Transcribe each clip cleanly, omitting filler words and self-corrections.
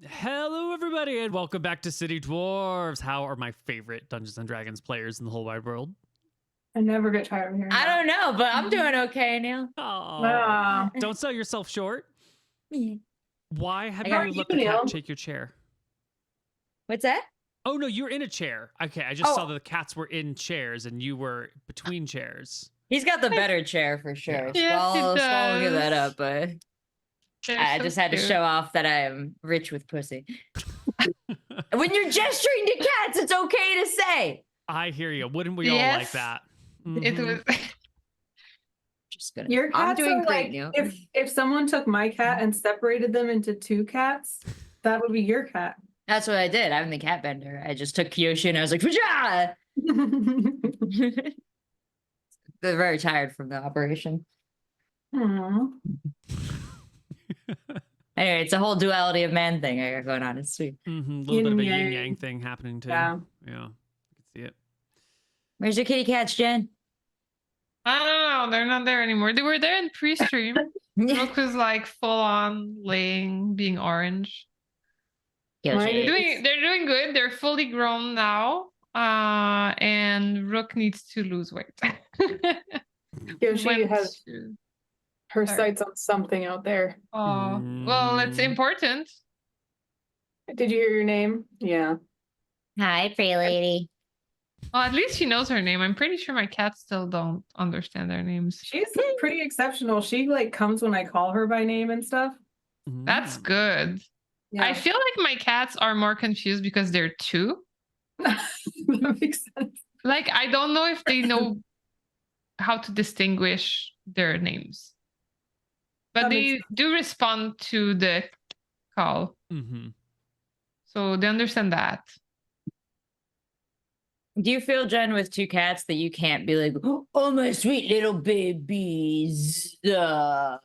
Hello, everybody, and welcome back to City Dwarves. How are my favorite Dungeons and Dragons players in the whole wide world? I never get tired of hearing I that. don't know, but I'm doing okay, Neal. Oh, don't sell yourself short. Why have you let the cat take your chair? What's that? Oh, no, you're in a chair. Okay, I just saw that the cats were in chairs and you were between chairs. He's got the better chair for sure. Yes, Swallow he give that does. up, but They're I so just had to cute. show off that I am rich with pussy. When you're gesturing to cats, it's okay to say. I hear you. Wouldn't we all like Yes. that? It was. Just gonna. Your I'm cats doing are great, like, Neal. if someone took my cat and separated them into two cats, that would be your cat. That's what I did. I'm the cat bender. I just took Kyoshi and I was like, "Pajah!" They're very tired from the operation. Aw. Anyway, it's a whole duality of man thing I got going on. It's sweet. A little bit of a Yin-yang. yin-yang thing happening, too. Yeah. Yeah, I can see it. Where's your kitty cats, Jen? I don't know. They're not there anymore. They were there in pre-stream. Rook was like full on laying, being orange. Kyoshi. They're doing good. They're fully grown now. And Rook needs to lose weight. Yoshi Went has to- her Sorry. sights on something out there. Oh, well, it's important. Did you hear your name? Yeah. Hi, pretty lady. Well, at least she knows her name. I'm pretty sure my cats still don't understand their names. She's pretty exceptional. She like comes when I call her by name and stuff. That's good. Yeah. I feel like my cats are more confused because they're two. That makes sense. Like, I don't know if they know how to distinguish their names. But That they makes do respond to the call. So they understand that. Do you feel, Jen, with two cats that you can't be like, oh, my sweet little babies? Yeah,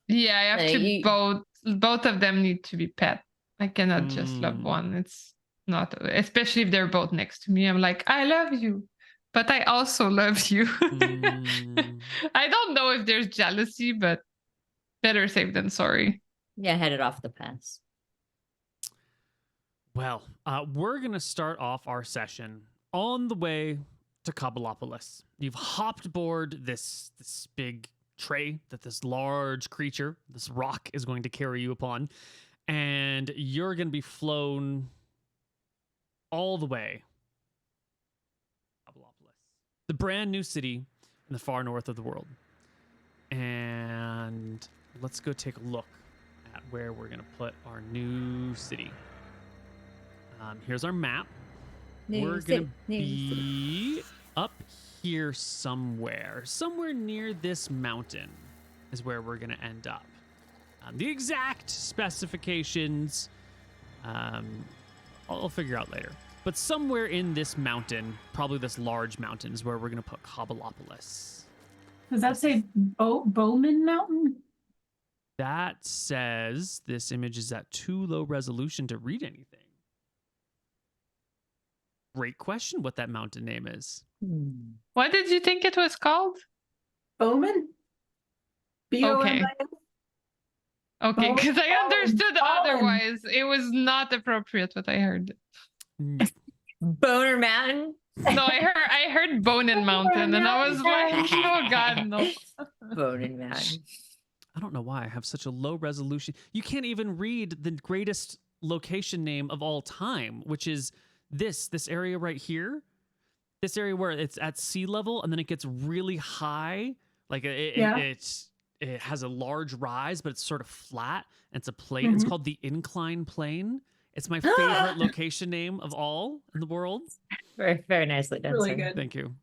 I have Like, to both of them need to be pet. I cannot just love one. It's not, especially if they're both next to me. I'm like, I love you, but I also love you. I don't know if there's jealousy, but better safe than sorry. Yeah, headed off the pass. Well, we're going to start off our session on the way to Kabalopolis. You've hopped aboard this big tray that this large creature, this rock, is going to carry you upon, and you're going to be flown all the way to Kabalopolis, the brand new city in the far north of the world. And let's go take a look at where we're going to put our new city. Here's our map. We're going to be up here somewhere. Somewhere near this mountain is where we're going to end up. The exact specifications, I'll figure out later. But somewhere in this mountain, probably this large mountain, is where we're going to put Kabalopolis. Does that say Bowman Mountain? That says this image is at too low resolution to read anything. Great question what that mountain name is. What did you think it was called? Bowman? B-O-M-I-N? Okay, because I understood Bowman. otherwise. It was not appropriate what I heard. Boner Mountain? No, I heard Bonin Mountain, and I was like, oh god, no. Boner Mountain. I don't know why I have such a low resolution. You can't even read the greatest location name of all time, which is this area right here. This area where it's at sea level and then it gets really high. Like it has a large rise, but it's sort of flat. And it's a plane. It's called the Incline Plane. It's my favorite location name of all in the world. Very, very nicely done. Really sir. good. Thank you.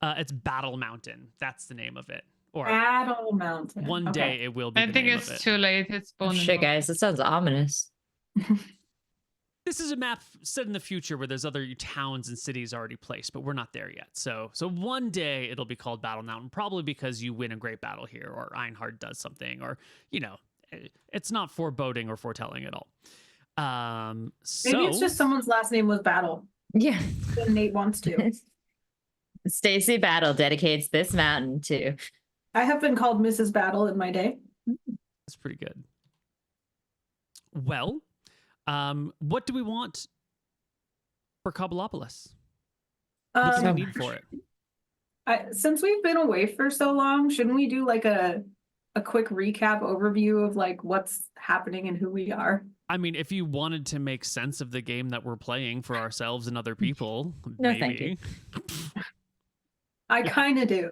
It's Battle Mountain. That's the name of it. Or Battle Mountain. one day it will be. I the think name it's of it. too late. It's Oh, Bonin. shit, guys. That sounds ominous. This is a map set in the future where there's other towns and cities already placed, but we're not there yet. So one day it'll be called Battle Mountain, probably because you win a great battle here, or Einhard does something, or it's not foreboding or foretelling at all. Maybe it's just someone's last name was Battle. Yeah. And Nate wants to. Stacy Battle dedicates this mountain to. I have been called Mrs. Battle in my day. That's pretty good. Well, What do we want for Cobbleopolis? What do we need for it? Since we've been away for so long, shouldn't we do like a quick recap overview of like what's happening and who we are? I mean, if you wanted to make sense of the game that we're playing for ourselves and other people, No, maybe. thank you. I kind of do.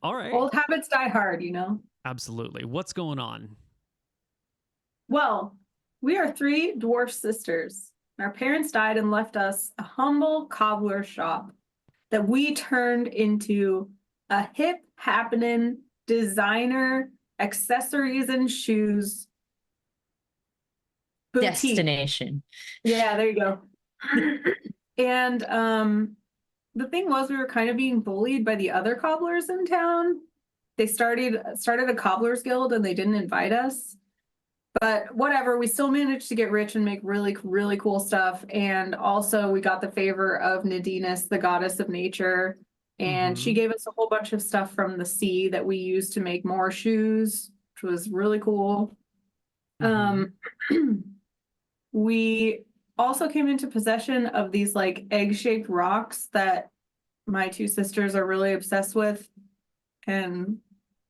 All right. Old habits die hard, you know? Absolutely. What's going on? Well, we are 3 dwarf sisters. Our parents died and left us a humble cobbler shop that we turned into a hip happening designer accessories and shoes boutique. Destination. Yeah, there you go. And the thing was, we were kind of being bullied by the other cobblers in town. They started a cobblers guild and they didn't invite us. But whatever, we still managed to get rich and make really, really cool stuff. And also we got the favor of Nadinus, the goddess of nature. And she gave us a whole bunch of stuff from the sea that we used to make more shoes, which was really cool. We also came into possession of these like egg-shaped rocks that my 2 sisters are really obsessed with. And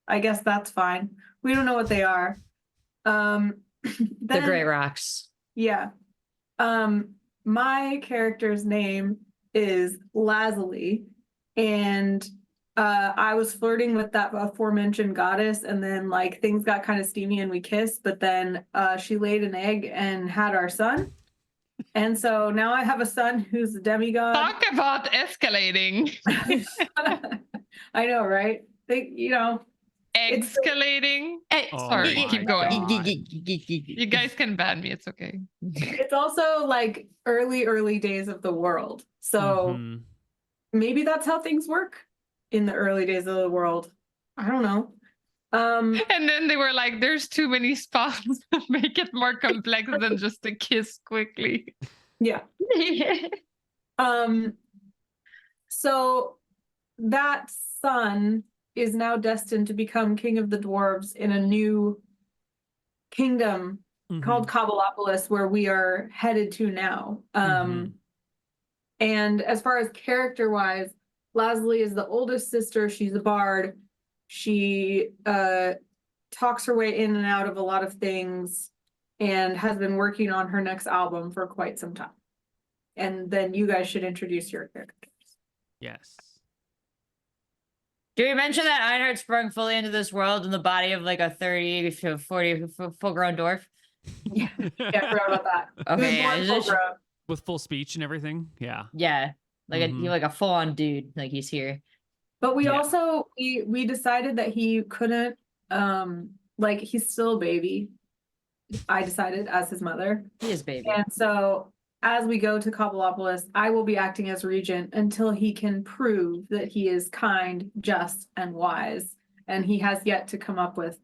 I guess that's fine. We don't know what they are. The gray rocks. Yeah. My character's name is Lazuli, and I was flirting with that aforementioned goddess, and then like things got kind of steamy and we kissed, but then she laid an egg and had our son. And so now I have a son who's a demigod. Talk about escalating. I know, right? Escalating. Sorry, keep going. You guys can ban me. It's okay. It's also like early days of the world. So maybe that's how things work in the early days of the world. I don't know. And then they were like, there's too many spawns. Make it more complex than just a kiss quickly. Yeah. So that son is now destined to become king of the dwarves in a new kingdom called Cobbleopolis, where we are headed to now. And as far as character-wise, Lazuli is the oldest sister. She's a bard. She talks her way in and out of a lot of things and has been working on her next album for quite some time. And then you guys should introduce your characters. Yes. Do we mention that Einhard sprung fully into this world in the body of like a 30 to 40 full-grown dwarf? Yeah, I forgot about that. Okay, yeah, with full speech and everything. Yeah. Yeah, like a full-on dude, like he's here. But we also we decided that he couldn't like he's still a baby. I decided as his mother. He is baby. And so as we go to Cobbleopolis, I will be acting as regent until he can prove that he is kind, just, and wise. And he has yet to come up with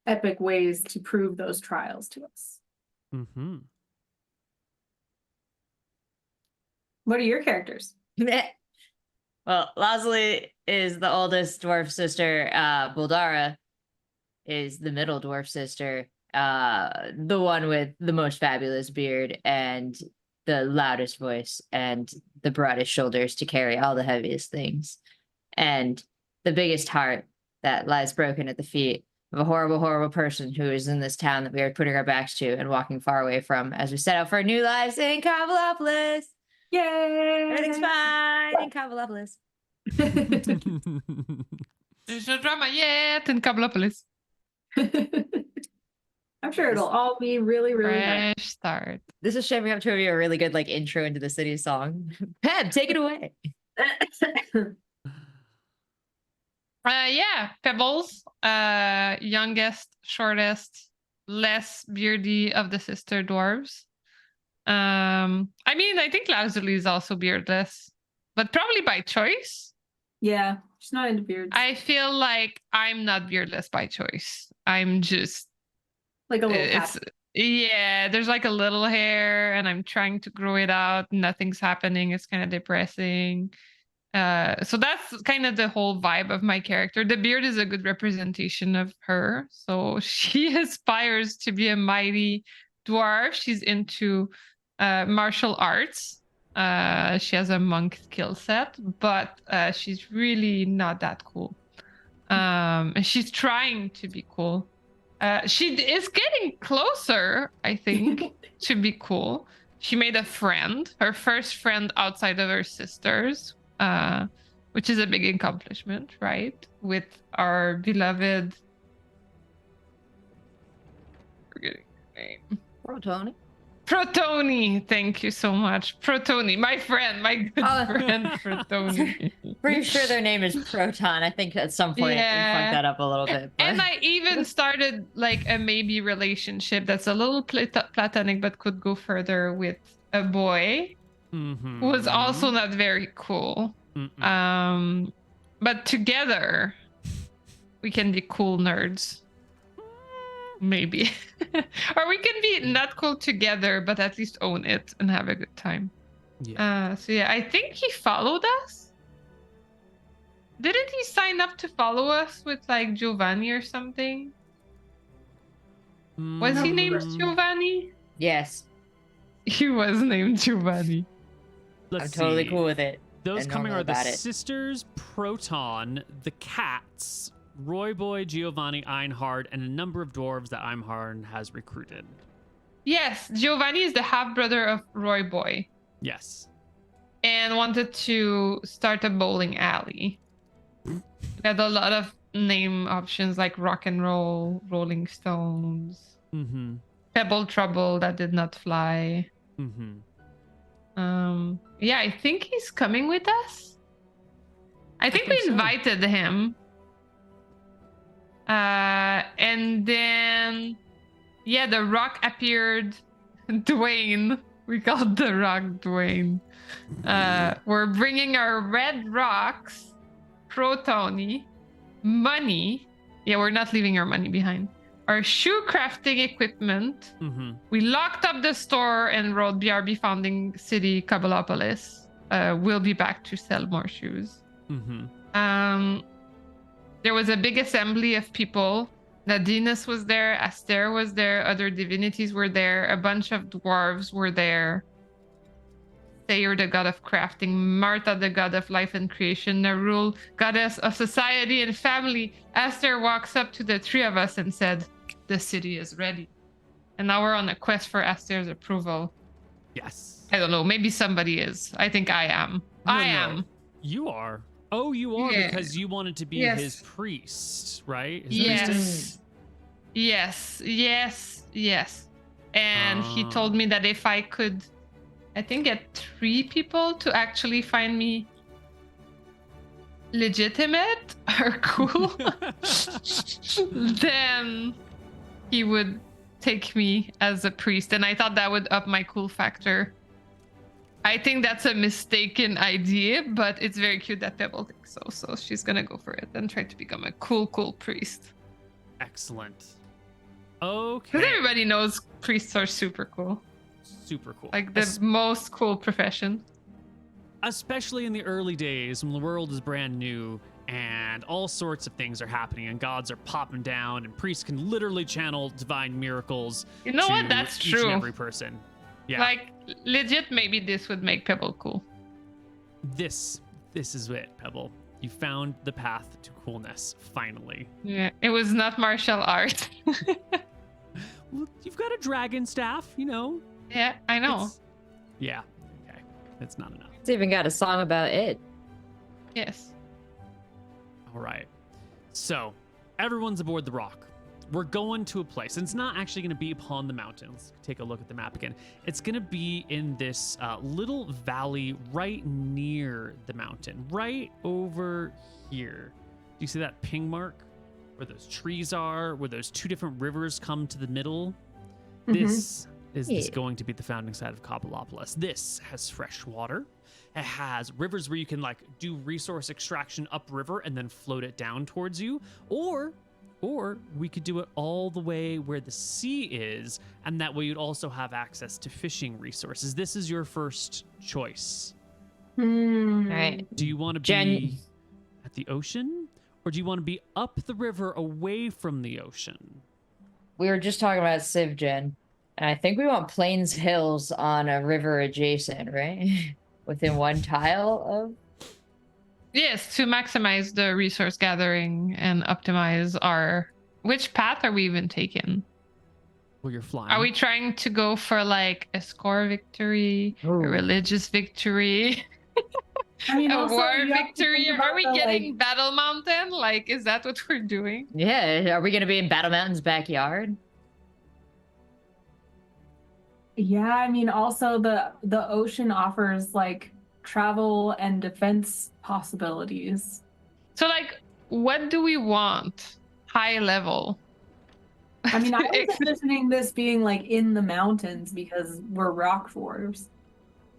epic ways to prove those trials to us. What are your characters? Well, Lazuli is the oldest dwarf sister. Buldara is the middle dwarf sister. The one with the most fabulous beard and the loudest voice and the broadest shoulders to carry all the heaviest things. And the biggest heart that lies broken at the feet of a horrible, horrible person who is in this town that we are putting our backs to and walking far away from as we set out for new lives in Cobbleopolis. Yay! Everything's fine in Cobbleopolis. There's no drama yet in Cobbleopolis. I'm sure it'll all be really, really nice. Fresh start. This is shaping up to be a really good like intro into the city song. Peb, take it away. Yeah, Pebbles, youngest, shortest, less beardy of the sister dwarves. I mean, I think Lazuli is also beardless, but probably by choice. Yeah, she's not into beards. I feel like I'm not beardless by choice. I'm just like a little cat. Yeah, there's like a little hair and I'm trying to grow it out. Nothing's happening. It's kind of depressing. So that's kind of the whole vibe of my character. The beard is a good representation of her. So she aspires to be a mighty dwarf. She's into martial arts. She has a monk skill set, but she's really not that cool. And she's trying to be cool. She is getting closer, I think, to be cool. She made a friend, her first friend outside of her sisters, which is a big accomplishment, right? With our beloved. Forgetting her name. Protoni. Protoni, thank you so much. Protoni, my friend, my good friend Protoni. Pretty sure their name is Proton. I think at some point we fucked that up a little bit. But... And I even started like a maybe relationship that's a little platonic, but could go further with a boy who was also not very cool. But together we can be cool nerds. Maybe. Or we can be not cool together, but at least own it and have a good time. Yeah. So yeah, I think he followed us. Didn't he sign up to follow us with like Giovanni or something? Was he named Giovanni? Yes. He was named Giovanni. I'm totally cool with it. Those coming are the about it. sisters Proton, the cats, Roy Boy, Giovanni, Einhard, and a number of dwarves that Einhard has recruited. Yes, Giovanni is the half-brother of Roy Boy. Yes. And wanted to start a bowling alley. We had a lot of name options like Rock and Roll, Rolling Stones, Pebble Trouble that did not fly. Yeah, I think he's coming with us. I think we invited him. And then, yeah, the rock appeared. Dwayne. We called the rock Dwayne. We're bringing our red rocks, Protoni, money. Yeah, we're not leaving our money behind. Our shoe crafting equipment. We locked up the store and wrote BRB founding city, Kabalopolis. We'll be back to sell more shoes. There was a big assembly of people. Nadinus was there, Aster was there, other divinities were there, a bunch of dwarves were there. Thayer, the god of crafting, Martha, the god of life and creation, Narul, goddess of society and family. Aster walks up to the three of us and said, "The city is ready." And now we're on a quest for Aster's approval. Yes. I don't know, maybe somebody is. I think I am. I am. You are. Oh, you are, Yeah. because you wanted to be his priest, right? His Yes. Yes, yes, yes. And he told me that if I could, I think, get 3 people to actually find me legitimate or cool, then he would take me as a priest. And I thought that would up my cool factor. I think that's a mistaken idea, but it's very cute that Pebble thinks so. So she's gonna go for it and try to become a cool priest. Excellent. Okay. Because everybody knows priests are super cool. Super cool. Like the most cool profession. Especially in the early days when the world is brand new and all sorts of things are happening and gods are popping down and priests can literally channel divine miracles. You know to what? That's each true. and every person. Yeah. Like legit, maybe this would make Pebble cool. This is it, Pebble. You found the path to coolness, finally. Yeah, it was not martial art. Well, you've got a dragon staff, you know. Yeah, I know. Yeah, okay. It's not enough. It's even got a song about it. Yes. All right. So, everyone's aboard the rock. We're going to a place, and it's not actually going to be upon the mountains. Take a look at the map again. It's going to be in this little valley right near the mountain, right over here. Do you see that ping mark where those trees are, where those 2 different rivers come to the middle? This is going to be the founding site of Kabalopolis. This has fresh water. It has rivers where you can like do resource extraction upriver and then float it down towards you, or we could do it all the way where the sea is, and that way you'd also have access to fishing resources. This is your first choice. All right. Do you want to be at the ocean, or do you want to be up the river away from the ocean? We were just talking about Civ Gen. I think we want plains hills on a river adjacent, right? Within one tile of. Yes, to maximize the resource gathering and optimize our. Which path are we even taking? Well, you're flying. Are we trying to go for like a score victory, a Ooh. religious victory, I mean, a also, war you have to victory? think Are about we the, getting like, Battle Mountain? Like, is that what we're doing? Yeah, are we gonna be in Battle Mountain's backyard? yeah, I mean, also the ocean offers like travel and defense possibilities. So, like, what do we want? High level. I mean, I was envisioning this being like in the mountains because we're rock dwarves. So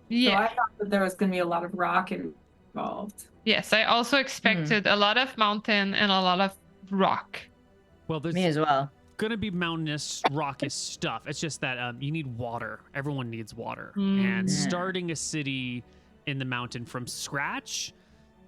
Yeah. I thought that there was going to be a lot of rock involved. Yes, I also expected a lot of mountain and a lot of rock. Well, there's Me as well. gonna be mountainous, rockish stuff. It's just that you need water. Everyone needs water, and Mm. starting a city in the mountain from scratch,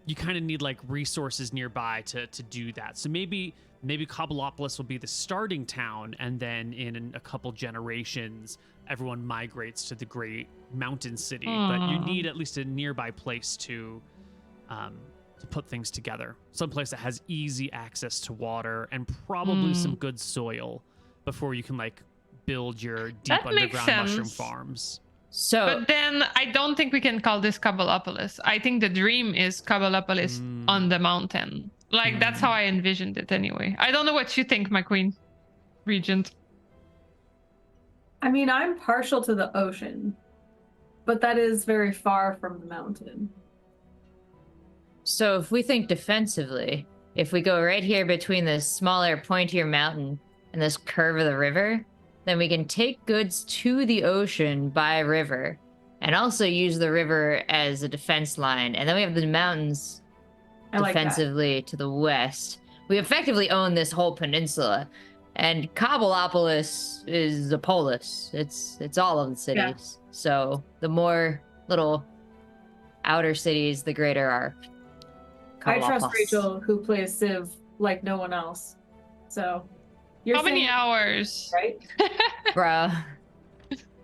you kind of need like resources nearby to do that. So maybe Cobbleopolis will be the starting town, and then in a couple generations, everyone migrates to the great mountain city. But you need at least a nearby place to put things together. Someplace that has easy access to water and probably some good soil before you can like build your deep That makes underground mushroom sense. farms. So But then I don't think we can call this Cobbleopolis. I think the dream is Cobbleopolis on the mountain. Like, that's how I envisioned it anyway. I don't know what you think, my queen. Regent. I mean, I'm partial to the ocean, but that is very far from the mountain. So if we think defensively, if we go right here between this smaller, pointier mountain and this curve of the river, then we can take goods to the ocean by river and also use the river as a defense line. And then we have the mountains I like that. defensively to the west. We effectively own this whole peninsula. And Cobbleopolis is a polis. It's all of the cities. So the more little outer cities, the greater our I trust Cobbleopolis. Rachel, who plays Civ like no one else. So, you're How many saying- hours? right? Bruh.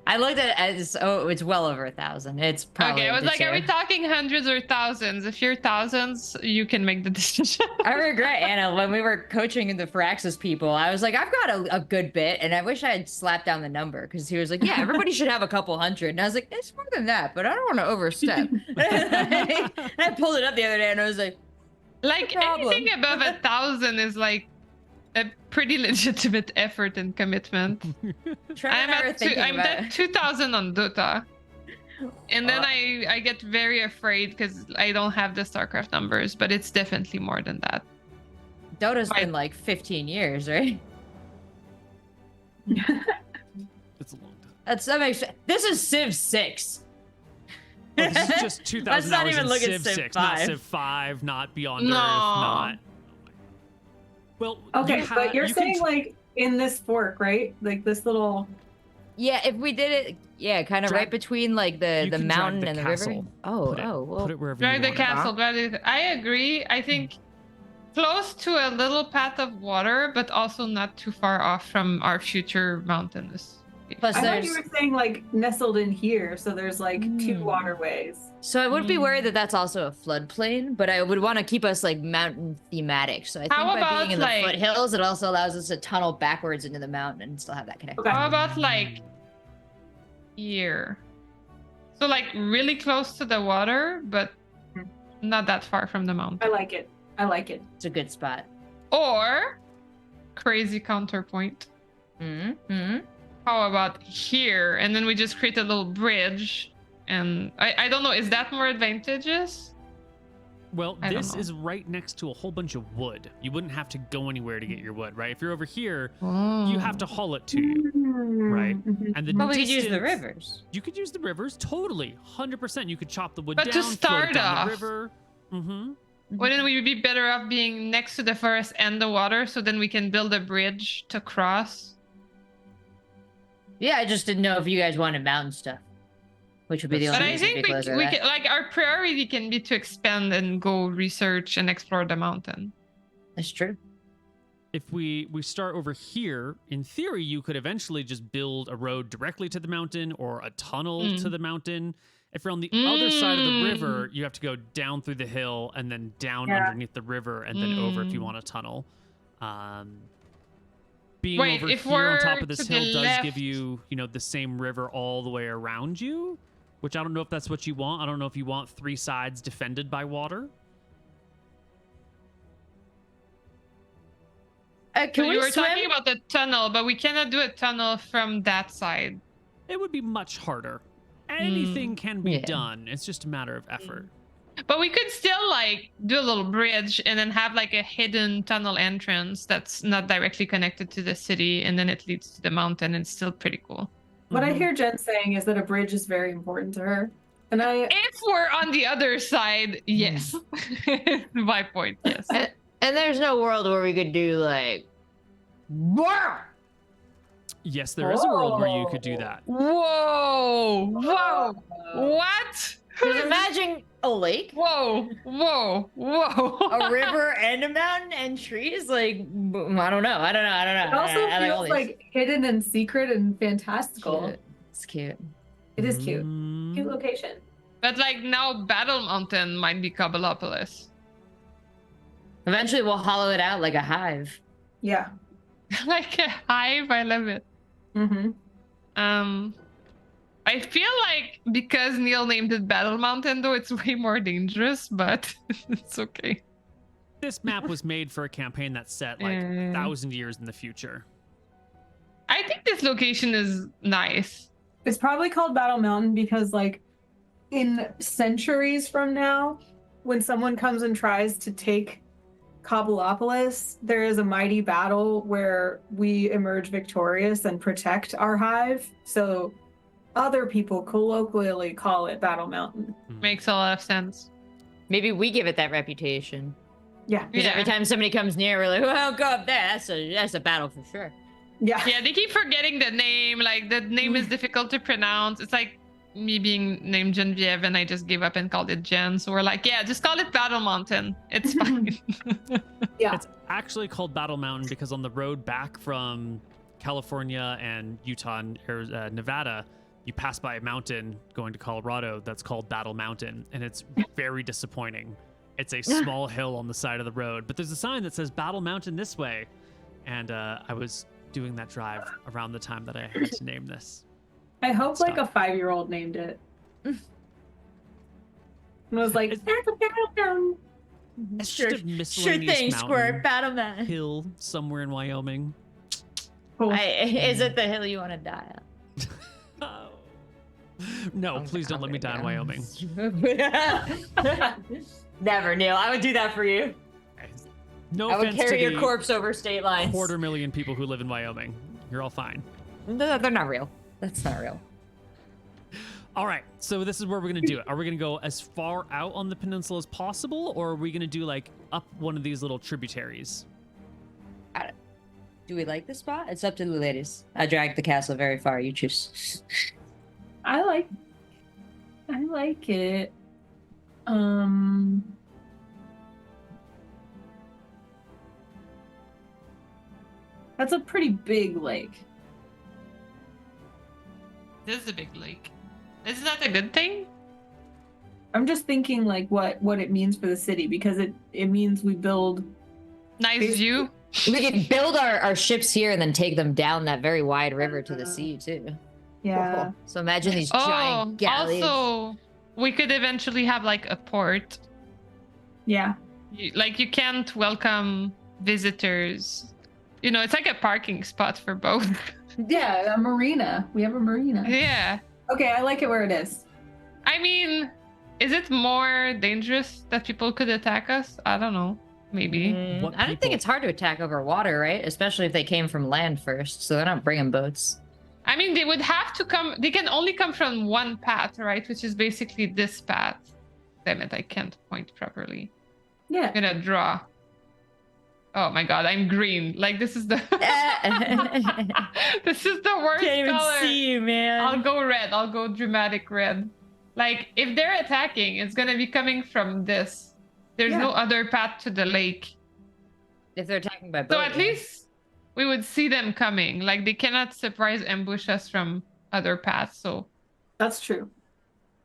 I looked at it as, it's well over 1,000. It's probably Okay, I was up like, to are we 2. talking hundreds or thousands? If you're thousands, you can make the decision. I regret, Anna, when we were coaching the Firaxis people, I was like, I've got a good bit, and I wish I had slapped down the number, because he was like, yeah, everybody should have a couple hundred. And I was like, it's more than that, but I don't want to overstep. And I pulled it up the other day, and I was like, Like, problem. anything above 1,000 is like a pretty legitimate effort and commitment. Trevor and I were thinking I'm about at 2,000 on Dota. And then Uh, I get very afraid because I don't have the StarCraft numbers, but it's definitely more than that. Dota's Right. been like 15 years, right? It's a long time. That makes this is Civ 6. Oh, this is just 2,000 Let's not hours even in look at Civ Civ 6, not 5. Civ 5, not Beyond No. Earth, not. Well, Okay, you but you're you can saying like in this fork, right? Like this little. Yeah, if we did it, yeah, kind of Drag- right between like you the can drag mountain the and the castle. river. Oh, Put it, well. put it wherever Drag you the want. castle. I agree. I think close to a little path of water, but also not too far off from our future mountains. Plus, I thought there's you were saying like nestled in here, so there's like two Mm. waterways. so I would be worried that that's also a floodplain, but I would want to keep us like mountain thematic. So I think How by about, being in the like- foothills, it also allows us to tunnel backwards into the mountain and still have that connection. Okay. How about like here? So like really close to the water, but not that far from the mountain. I like it. I like it. It's a good spot. Or crazy counterpoint. Mm-hmm. How about here? And then we just create a little bridge. And I don't know, is that more advantageous? Well, I don't this know. is right next to a whole bunch of wood. You wouldn't have to go anywhere to get your wood, right? If you're over here, you have to haul it to you. Right. Mhm. And the But we could use the distance- rivers. You could use the rivers, totally, 100%. You could chop the wood But to down, float start it down off- the river. Mm-hmm. Wouldn't we be better off being next to the forest and the water so then we can build a bridge to cross? Yeah, I just didn't know if you guys wanted mountain stuff, which would be the But only But I reason to think be closer to we that. can, like, our priority can be to expand and go research and explore the mountain. That's true. if we start over here, in theory, you could eventually just build a road directly to the mountain or a tunnel to the mountain. If you're on the other side of the river, you have to go down through the hill and then down underneath the river and then over if you want a tunnel. Being Wait, over if here on we're top of this to the hill does left- give you, the same river all the way around you, which I don't know if that's what you want. I don't know if you want 3 sides defended by water. Can So we you were swim? talking about the tunnel, but we cannot do a tunnel from that side. It would be much harder. Anything can be Yeah. done. It's just a matter of effort. But we could still like do a little bridge and then have like a hidden tunnel entrance that's not directly connected to the city, and then it leads to the mountain. It's still pretty cool. What I hear Jen saying is that a bridge is very important to her. And If we're on the other side, yes. My point, yes. And there's no world where we could do like, whoa, Yes, there is a world where you could do that. Whoa! Whoa! What? just imagine a lake, Whoa! Whoa! Whoa! a river, and a mountain and trees. Like, I don't know. it also I like all feels these. like hidden and secret and fantastical. Cute. It's cute. It is cute. Mm. Cute location. But like now, Battle Mountain might be Cobbleopolis. Eventually, we'll hollow it out like a hive. Yeah. Like a hive, I love it. Mm-hmm. I feel like because Neal named it Battle Mountain, though, it's way more dangerous, but it's okay. This map was made for a campaign that's set like 1,000 years in the future. I think this location is nice. It's probably called Battle Mountain because, like, in centuries from now, when someone comes and tries to take Cobbleopolis, there is a mighty battle where we emerge victorious and protect our hive. So other people colloquially call it Battle Mountain. Makes a lot of sense. Maybe we give it that reputation. Yeah. Because every time somebody comes near, we're like, well, go up there. That's a battle for sure. Yeah. Yeah, they keep forgetting the name. Like, the name is difficult to pronounce. It's like me being named Genevieve and I just gave up and called it Jen. So we're like, yeah, just call it Battle Mountain. It's fine. Yeah. It's actually called Battle Mountain because on the road back from California and Utah and Nevada, you pass by a mountain going to Colorado that's called Battle Mountain, and it's very disappointing. It's a small hill on the side of the road, but there's a sign that says Battle Mountain this way, and I was doing that drive around the time that I had to name this. I hope like a Stop. 5-year-old named it. And was like, "That's a Battle Mountain." It's Sure, just a sure miscellaneous thing, mountain Squirt. Battle man. hill somewhere in Wyoming. Cool. Is it the hill you want to die on? No, please don't let me die in Wyoming. Never, Neal. I would do that for you. No I would offense carry to your the corpse over state lines. 250,000 people who live in Wyoming. You're all fine. No, they're not real. That's not real. All right, so this is where we're gonna do it. Are we gonna go as far out on the peninsula as possible, or are we gonna do like up one of these little tributaries? Do we like this spot? It's up to the ladies. I dragged the castle very far. You choose. I like it. That's a pretty big lake. This is a big lake. Is that a good thing? I'm just thinking like what it means for the city because it means we build. Nice Basically- view. We could build our ships here and then take them down that very wide river to the sea too. Yeah. So imagine these Oh, giant galleys. also, we could eventually have like a port. Yeah. Like, you can't welcome visitors. You know, it's like a parking spot for both. Yeah, a marina. We have a marina. Yeah. Okay, I like it where it is. I mean, is it more dangerous that people could attack us? I don't know. Maybe. What I don't people- think it's hard to attack over water, right? Especially if they came from land first, so they're not bringing boats. I mean, they would have to come. They can only come from one path, right? Which is basically this path. Damn it, I can't point properly. Yeah. I'm gonna draw. Oh my god, I'm green. Like, this is the this is the worst Can't even color. see you, man. I'll go red. I'll go dramatic red. Like, if they're attacking, it's gonna be coming from this. There's Yeah. no other path to the lake. If they're attacking by boat. So at least we would see them coming. Like they cannot surprise ambush us from other paths. So That's true.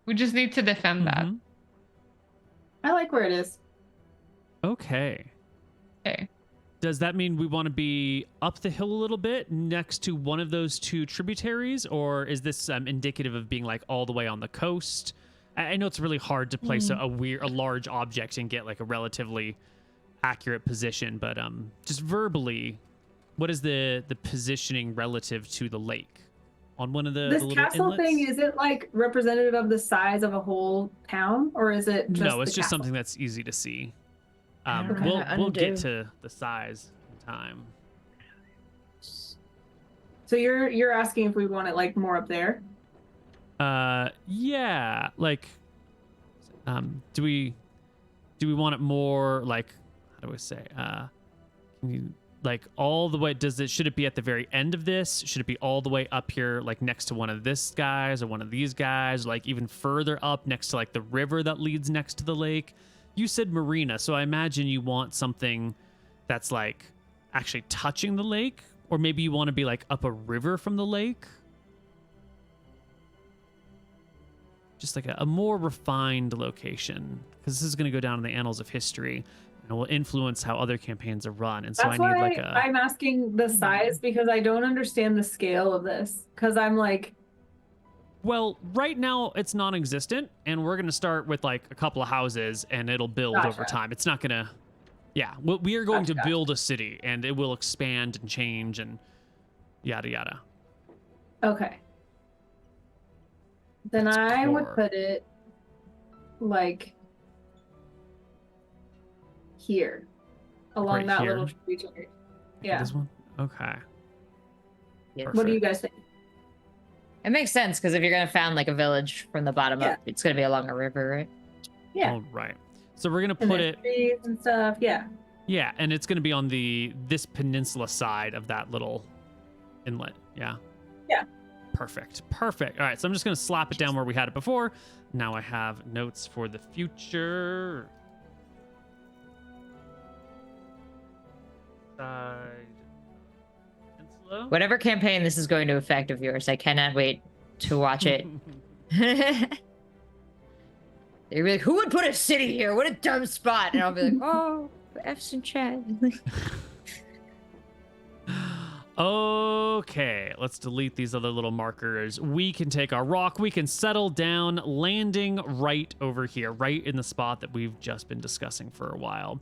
we just need to defend that. Mhm. I like where it is. Okay. Okay. Does that mean we want to be up the hill a little bit next to one of those two tributaries, or is this indicative of being like all the way on the coast? I know it's really hard to place a large object and get like a relatively accurate position, but just verbally, what is the positioning relative to the lake? On one of the This little castle inlets? thing, is it like representative of the size of a whole town, or is it just No, it's the just castle? something that's easy to see. I don't know We'll how to we'll get undo. to the size in time. So you're asking if we want it like more up there? Yeah, like, do we want it more like, how do I say, can you, like, all the way, should it be at the very end of this? Should it be all the way up here, like next to one of this guys or one of these guys, like even further up next to like the river that leads next to the lake? You said marina, so I imagine you want something that's like actually touching the lake, or maybe you want to be like up a river from the lake. Just like a more refined location, because this is going to go down in the annals of history and will influence how other campaigns are run. And so That's I need why like a... I'm asking the size, because I don't understand the scale of this. Because I'm like, Well, right now it's non-existent, and we're going to start with like a couple of houses, and it'll build over Gotcha. time. It's not going to... Yeah, we are going to Gotcha. build a city, and it will expand and change and yada yada. okay. Then That's I would core. put it like here, along Right that here? little tributary. Yeah. This one? Okay. Yeah. What do you Perfect. guys think? It makes sense because if you're gonna found like a village from the bottom Yeah. up, it's gonna be along a river, right? Yeah. All right. So we're going to And put there's it... trees and stuff. Yeah. Yeah, and it's going to be on this peninsula side of that little inlet. Yeah. Yeah. Perfect. Perfect. All right, so I'm just going to slap it down where we had it before. Now I have notes for the future. Side peninsula. Whatever campaign this is going to affect of yours, I cannot wait to watch it. They're like, who would put a city here? What a dumb spot. And I'll be like, oh, F's in chat. Okay, let's delete these other little markers. We can take our rock, we can settle down, landing right over here, right in the spot that we've just been discussing for a while.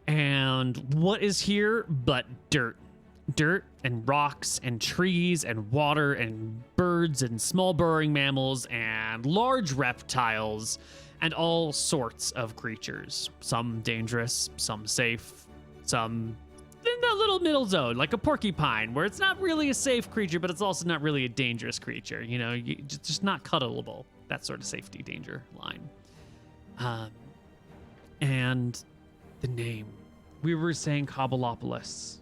And what is here but dirt? Dirt and rocks and trees and water and birds and small burrowing mammals and large reptiles and all sorts of creatures. Some dangerous, some safe, some in the little middle zone, like a porcupine, where it's not really a safe creature, but it's also not really a dangerous creature. You know, just not cuddleable. That sort of safety danger line. And the name. We were saying Cobbleopolis,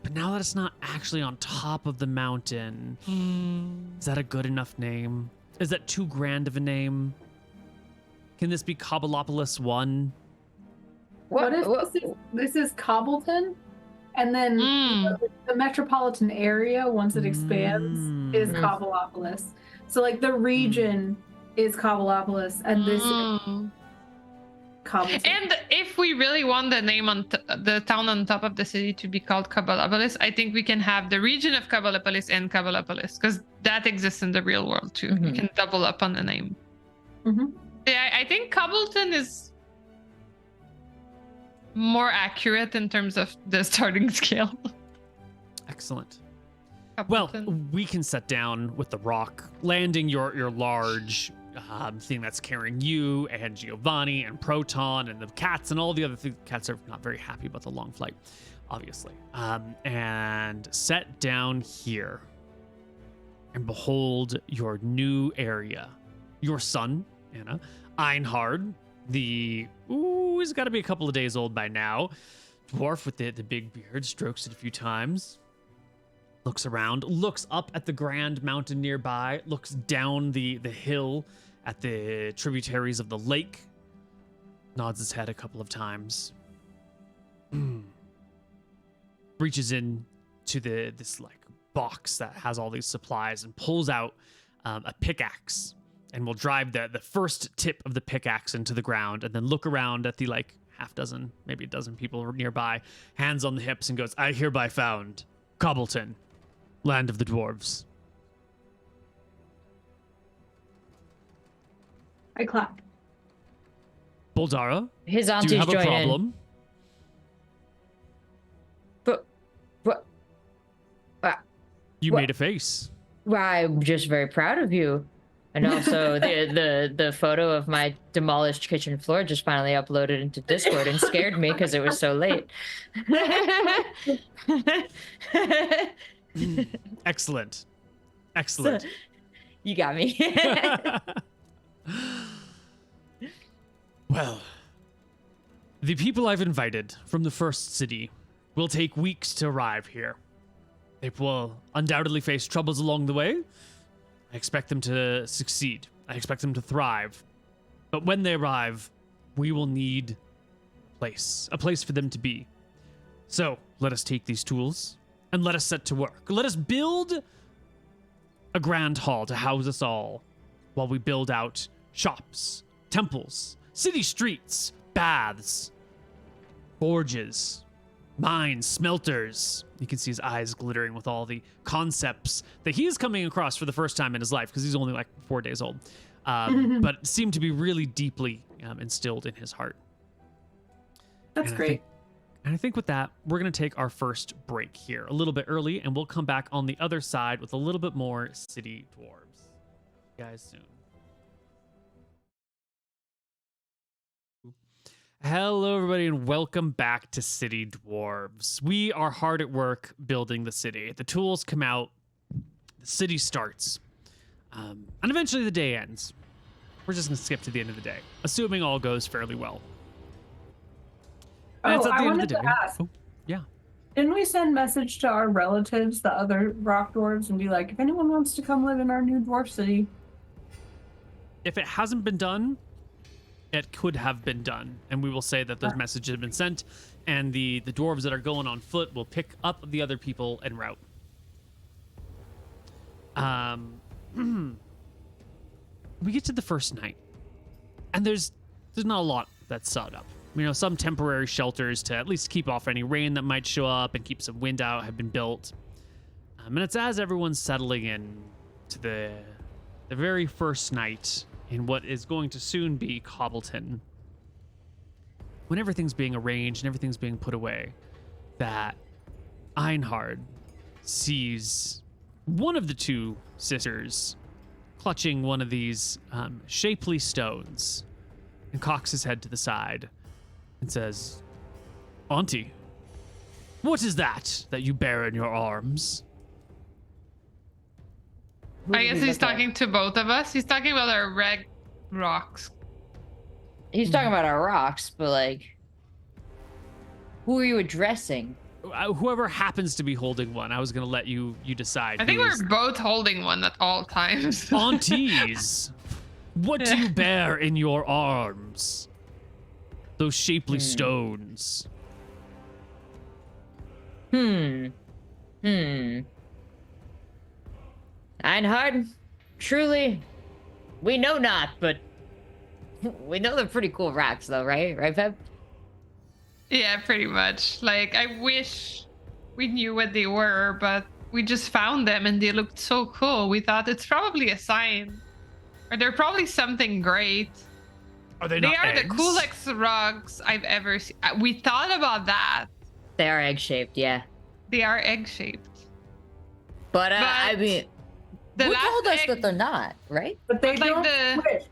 but now that it's not actually on top of the mountain, is that a good enough name? Is that too grand of a name? Can this be Cobbleopolis 1? What if this is Cobbleton, and then the metropolitan area, once it expands, is Cobbleopolis. So like the region is Cobbleopolis, and this is Cobbleton. And if we really want the name on the town on top of the city to be called Cobbleopolis, I think we can have the region of Cobbleopolis and Cobbleopolis, because that exists in the real world too. Mhm. You can double up on the name. Mm-hmm. Yeah, I think Cobbleton is more accurate in terms of the starting scale. Excellent. Well, Cobbleton. we can set down with the rock, landing your large thing that's carrying you and Giovanni and Proton and the cats and all the other things. Cats are not very happy about the long flight, obviously. And set down here. And behold your new area. Your son, Anna, Einhard, he's got to be a couple of days old by now. Dwarf with the big beard, strokes it a few times. Looks around, looks up at the grand mountain nearby, looks down the hill at the tributaries of the lake, nods his head a couple of times. reaches in to this like box that has all these supplies and pulls out a pickaxe, and will drive the first tip of the pickaxe into the ground, and then look around at the like half dozen, maybe a dozen people nearby, hands on the hips, and goes, "I hereby found Cobbleton, land of the dwarves." I clap. Boldara, His do aunties you have a join in. problem? But You What? made a face. well, I'm just very proud of you. And also the photo of my demolished kitchen floor just finally uploaded into Discord and scared me because it was so late. Excellent. Excellent. You got me. Well, the people I've invited from the first city will take weeks to arrive here. They will undoubtedly face troubles along the way. I expect them to succeed. I expect them to thrive. But when they arrive, we will need a place for them to be. So let us take these tools and let us set to work. Let us build a grand hall to house us all while we build out shops, temples, city streets, baths, forges, mines, smelters. You can see his eyes glittering with all the concepts that he is coming across for the first time in his life, because he's only like 4 days old, but seem to be really deeply instilled in his heart. That's And great. I think with that, we're going to take our first break here a little bit early, and we'll come back on the other side with a little bit more City Dwarves. See you guys soon. Hello, everybody, and welcome back to City Dwarves. We are hard at work building the city. The tools come out, the city starts, and eventually the day ends. We're just going to skip to the end of the day, assuming all goes fairly well. And it's at the I end of wanted the to day. ask. Oh, yeah. Didn't we send message to our relatives, the other rock dwarves, and be like, if anyone wants to come live in our new dwarf city? If it hasn't been done, it could have been done, and we will say that those messages have been sent, and the dwarves that are going on foot will pick up the other people en route. We get to the first night, and there's not a lot that's set up. You know, some temporary shelters to at least keep off any rain that might show up and keep some wind out have been built. And it's as everyone's settling in to the very first night in what is going to soon be Cobbleton, when everything's being arranged and everything's being put away, that Einhard sees one of the two sisters clutching one of these shapely stones, and cocks his head to the side and says, "Auntie, what is that you bear in your arms?" I guess he's talking to both of us. He's talking about our red rocks. He's talking about our rocks, but like, who are you addressing? Whoever happens to be holding one, I was going to let you decide. I think who we're is- both holding one at all times. Aunties, what do you bear in your arms? Those shapely stones. Einhard, truly, we know not, but we know they're pretty cool rocks, though, right? Right, Pep? Yeah, pretty much. Like, I wish we knew what they were, but we just found them and they looked so cool. We thought it's probably a sign. Or they're probably something great. Are they They not are eggs? the coolest rocks I've ever seen. We thought about that. They are egg-shaped, yeah. They are egg-shaped. But, But I mean, The who last told us egg, that they're not, right? But they But like don't the- switch.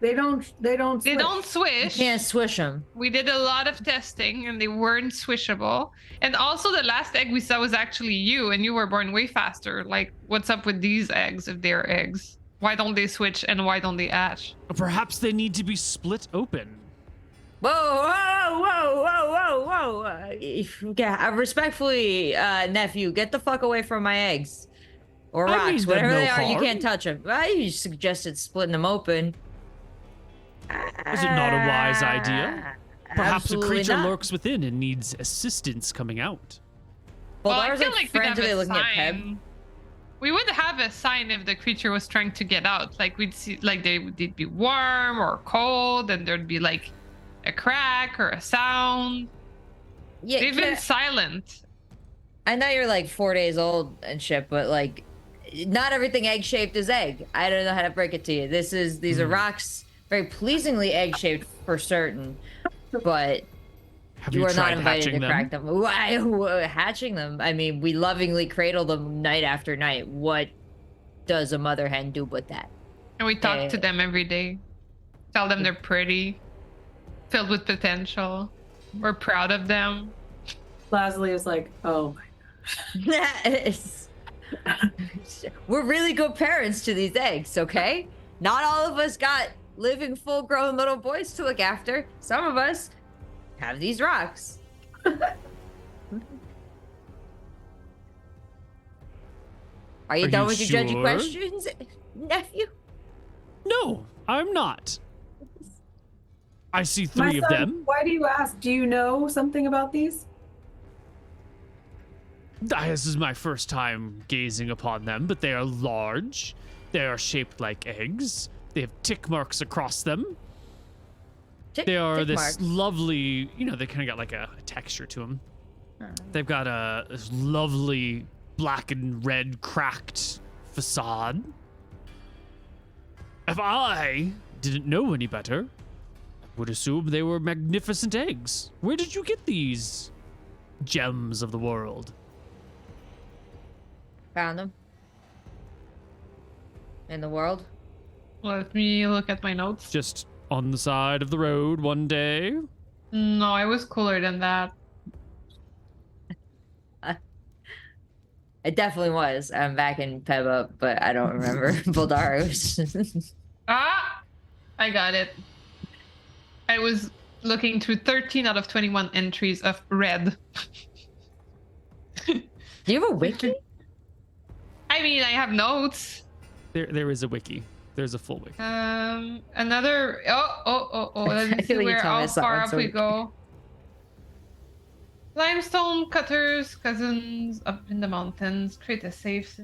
They don't they switch. don't You swish. can't swish them. We did a lot of testing and they weren't swishable. And also the last egg we saw was actually you, and you were born way faster. Like, what's up with these eggs if they're eggs? Why don't they switch and why don't they hatch? Perhaps they need to be split open. Whoa, whoa, whoa, whoa, whoa, whoa. Yeah, respectfully, nephew, get the fuck away from my eggs. Or I mean rocks, them whatever no they are, you harm. can't touch them. You suggested splitting them open. Is it not a wise idea? Perhaps Absolutely a creature not. lurks within and needs assistance coming out. Well, I Boldar's feel like like we'd have frantically a looking at Peb. sign. We would have a sign if the creature was trying to get out. Like we'd see, like they'd be warm or cold, and there'd be like a crack or a sound. Yeah, They've been silent. I know you're like 4 days old and shit, but like, not everything egg shaped is egg. I don't know how to break it to you. These are rocks, very pleasingly egg shaped for certain, but Have you you are not tried invited hatching to crack them. Why, hatching them? I mean, we lovingly cradle them night after night. What does a mother hen do with that? And we talk to them every day. Tell them they're pretty, filled with potential. We're proud of them. Lasley is like, oh my. We're really good parents to these eggs, okay? Not all of us got living full-grown little boys to look after. Some of us have these rocks. Are you done with your judgy sure? questions, nephew? No, I'm not. I see My three of son, them. why do you ask? Do you know something about these? This is my first time gazing upon them, but they are large. They are shaped like eggs. They have tick marks across them. They are Tick this marks. lovely, they kind of got like a texture to them. They've got this lovely black and red cracked facade. If I didn't know any better, I would assume they were magnificent eggs. Where did you get these gems of the world? Found them. In the world. Let me look at my notes. Just on the side of the road one day? No, it was cooler than that. It definitely was. I'm back in Peb up, but I don't remember. Boldaro's. Ah! I got it. I was looking through 13 out of 21 entries of red. Do you have a wiki? I mean, I have notes. There is a wiki. There's a full wiki. Another. Oh. Let I me see feel like where you're telling how me something, far up so we we- go. Limestone cutters, cousins up in the mountains, create a safe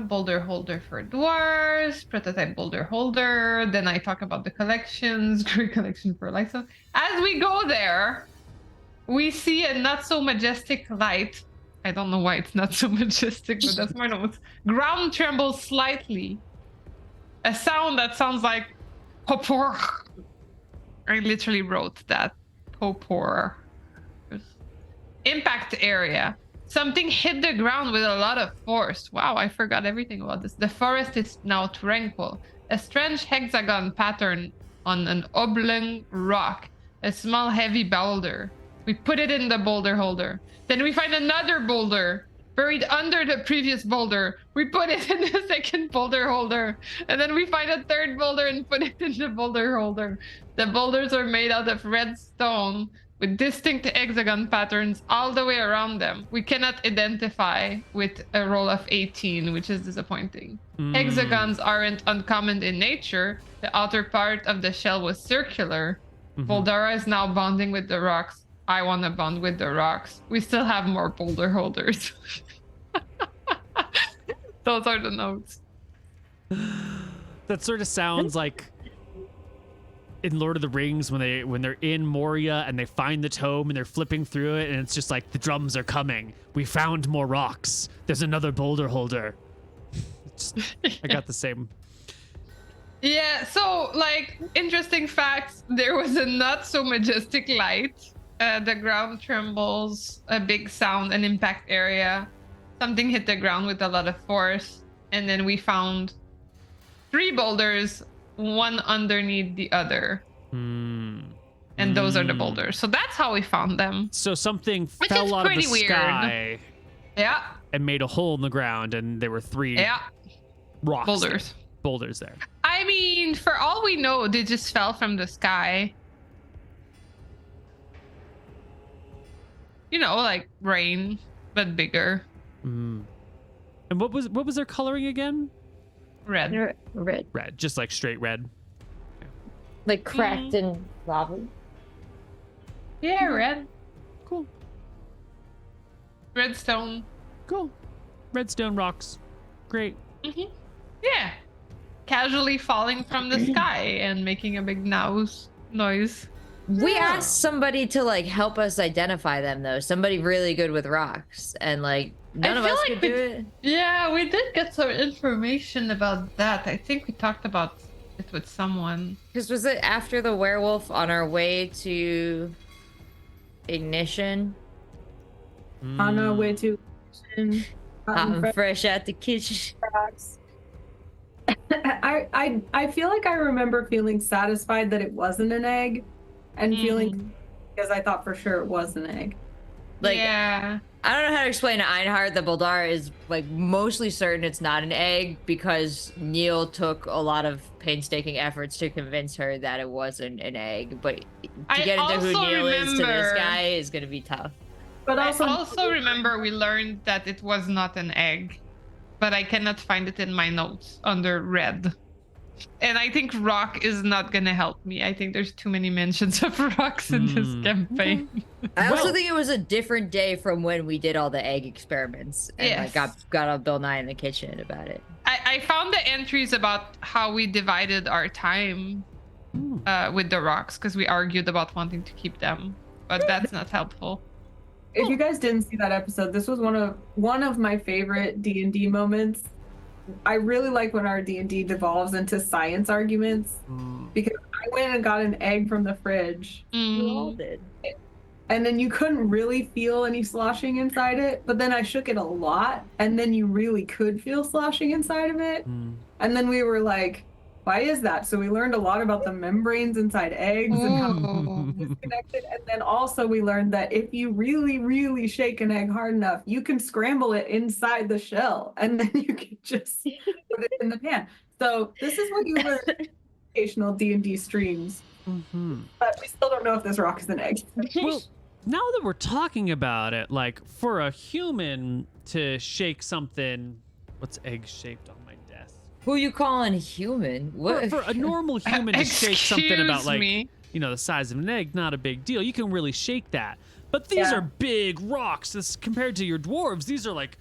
boulder holder for dwarves, prototype boulder holder. Then I talk about the collections, great collection for limestone. As we go there, we see a not so majestic light. I don't know why it's not so majestic, but that's my notes. Ground trembles slightly. A sound that sounds like popor. I literally wrote that. Popor. Impact area. Something hit the ground with a lot of force. Wow, I forgot everything about this. The forest is now tranquil. A strange hexagon pattern on an oblong rock. A small heavy boulder. We put it in the boulder holder. Then we find another boulder buried under the previous boulder. We put it in the second boulder holder. And then we find a third boulder and put it in the boulder holder. The boulders are made out of red stone with distinct hexagon patterns all the way around them. We cannot identify with a roll of 18, which is disappointing. Hexagons aren't uncommon in nature. The outer part of the shell was circular. Boldara is now bonding with the rocks. I want to bond with the rocks. We still have more boulder holders. Those are the notes. That sort of sounds like in Lord of the Rings when they're in Moria and they find the tome and they're flipping through it and it's just like the drums are coming. We found more rocks. There's another boulder holder. I got the same. Yeah, so like interesting facts. There was a not so majestic light. The ground trembles, a big sound, an impact area. Something hit the ground with a lot of force. And then we found 3 boulders, one underneath the other. And those are the boulders. So that's how we found them. So something Which fell is out of the pretty weird. sky Yeah. and made a hole in the ground, and there were 3 rocks boulders there. I mean, for all we know, they just fell from the sky. You know, like rain, but bigger. And what was their coloring again? Red. Red. Red, just like straight red. Like cracked and lava. Yeah, red. Cool. Redstone. Cool. Redstone rocks. Great. Yeah. Casually falling from the sky and making a big noise. We Yeah. asked somebody to like help us identify them though. Somebody really good with rocks, and like none of feel us like could do it. Yeah, we did get some information about that. I think we talked about it with someone. Because was it after the werewolf on our way to ignition? On our way Mm. to I'm fresh out the kitchen. I feel like I remember feeling satisfied that it wasn't an egg, and feeling because I thought for sure it was an egg. Like, yeah. I don't know how to explain to Einhard that Boldara is like mostly certain it's not an egg because Neal took a lot of painstaking efforts to convince her that it wasn't an egg. But to I get into who also Neal is to this remember- guy is gonna be tough. But I also, also remember we learned that it was not an egg, but I cannot find it in my notes under red. And I think rock is not gonna help me. I think there's too many mentions of rocks in this campaign. I also Well- think it was a different day from when we did all the egg experiments and like Yes. got on Bill Nye in the kitchen about it. I found the entries about how we divided our time with the rocks because we argued about wanting to keep them, but that's not helpful. if you guys didn't see that episode, this was one of my favorite D&D moments. I really like when our D&D devolves into science arguments because I went and got an egg from the fridge, You all did. and then you couldn't really feel any sloshing inside it, but then I shook it a lot, and then you really could feel sloshing inside of it. And then we were like, why is that? So we learned a lot about the membranes inside eggs and how Ooh. disconnected. And then also we learned that if you really, really shake an egg hard enough, you can scramble it inside the shell, and then you can just put it in the pan. So this is what you learn in occasional D&D streams. But we still don't know if this rock is an egg. Well, now that we're talking about it, like for a human to shake something, what's egg shaped on my desk? Who you calling human? What? For a normal human to shake something about Excuse like me. the size of an egg, not a big deal. You can really shake that. But these Yeah. are big rocks. This compared to your dwarves, these are like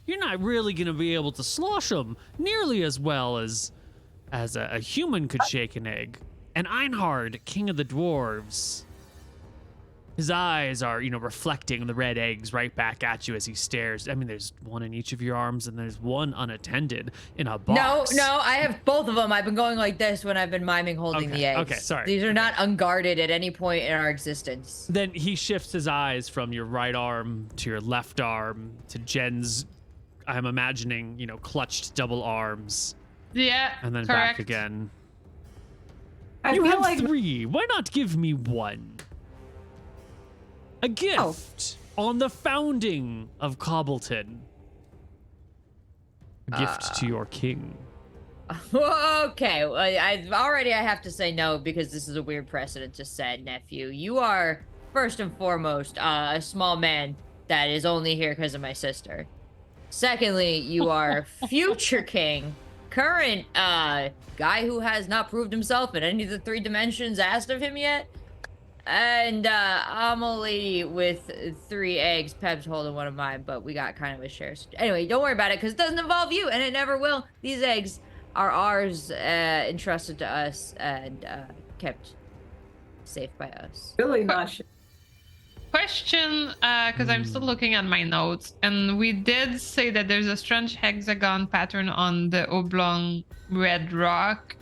you're not really gonna be able to slosh them nearly as well as a human could shake an egg. And Einhard, king of the dwarves, his eyes are, reflecting the red eggs right back at you as he stares. I mean, there's one in each of your arms, and there's one unattended in a box. No, I have both of them. I've been going like this when I've been miming holding Okay, the eggs. okay, sorry. These are not unguarded at any point in our existence. Then he shifts his eyes from your right arm to your left arm to Jen's, I'm imagining, clutched double arms, Yeah, and then correct. back again. I You feel have like 3. Why not give me 1? A gift on the founding of Cobbleton. A gift to your king. Okay, well, I have to say no because this is a weird precedent to set, nephew. You are first and foremost a small man that is only here because of my sister. Secondly, you are future king, current guy who has not proved himself in any of the 3 dimensions asked of him yet. And I'm a lady with 3 eggs. Peb's holding one of mine, but we got kind of a share. Anyway, don't worry about it because it doesn't involve you, and it never will. These eggs are ours, entrusted to us, and kept safe by us. really not sure. Question, because I'm still looking at my notes, and we did say that there's a strange hexagon pattern on the oblong red rock.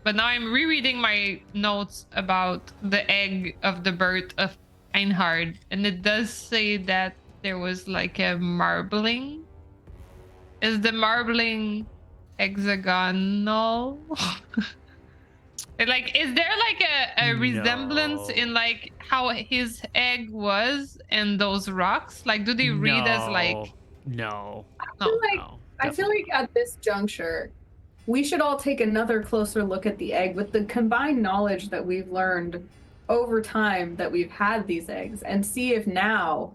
But now I'm rereading my notes about the egg of the birth of Einhard, and it does say that there was like a marbling. Is the marbling hexagonal? Like, is there like a resemblance No. in like how his egg was and those rocks? Like, do they read as like? No. No. I feel like at this juncture, we should all take another closer look at the egg with the combined knowledge that we've learned over time that we've had these eggs, and see if now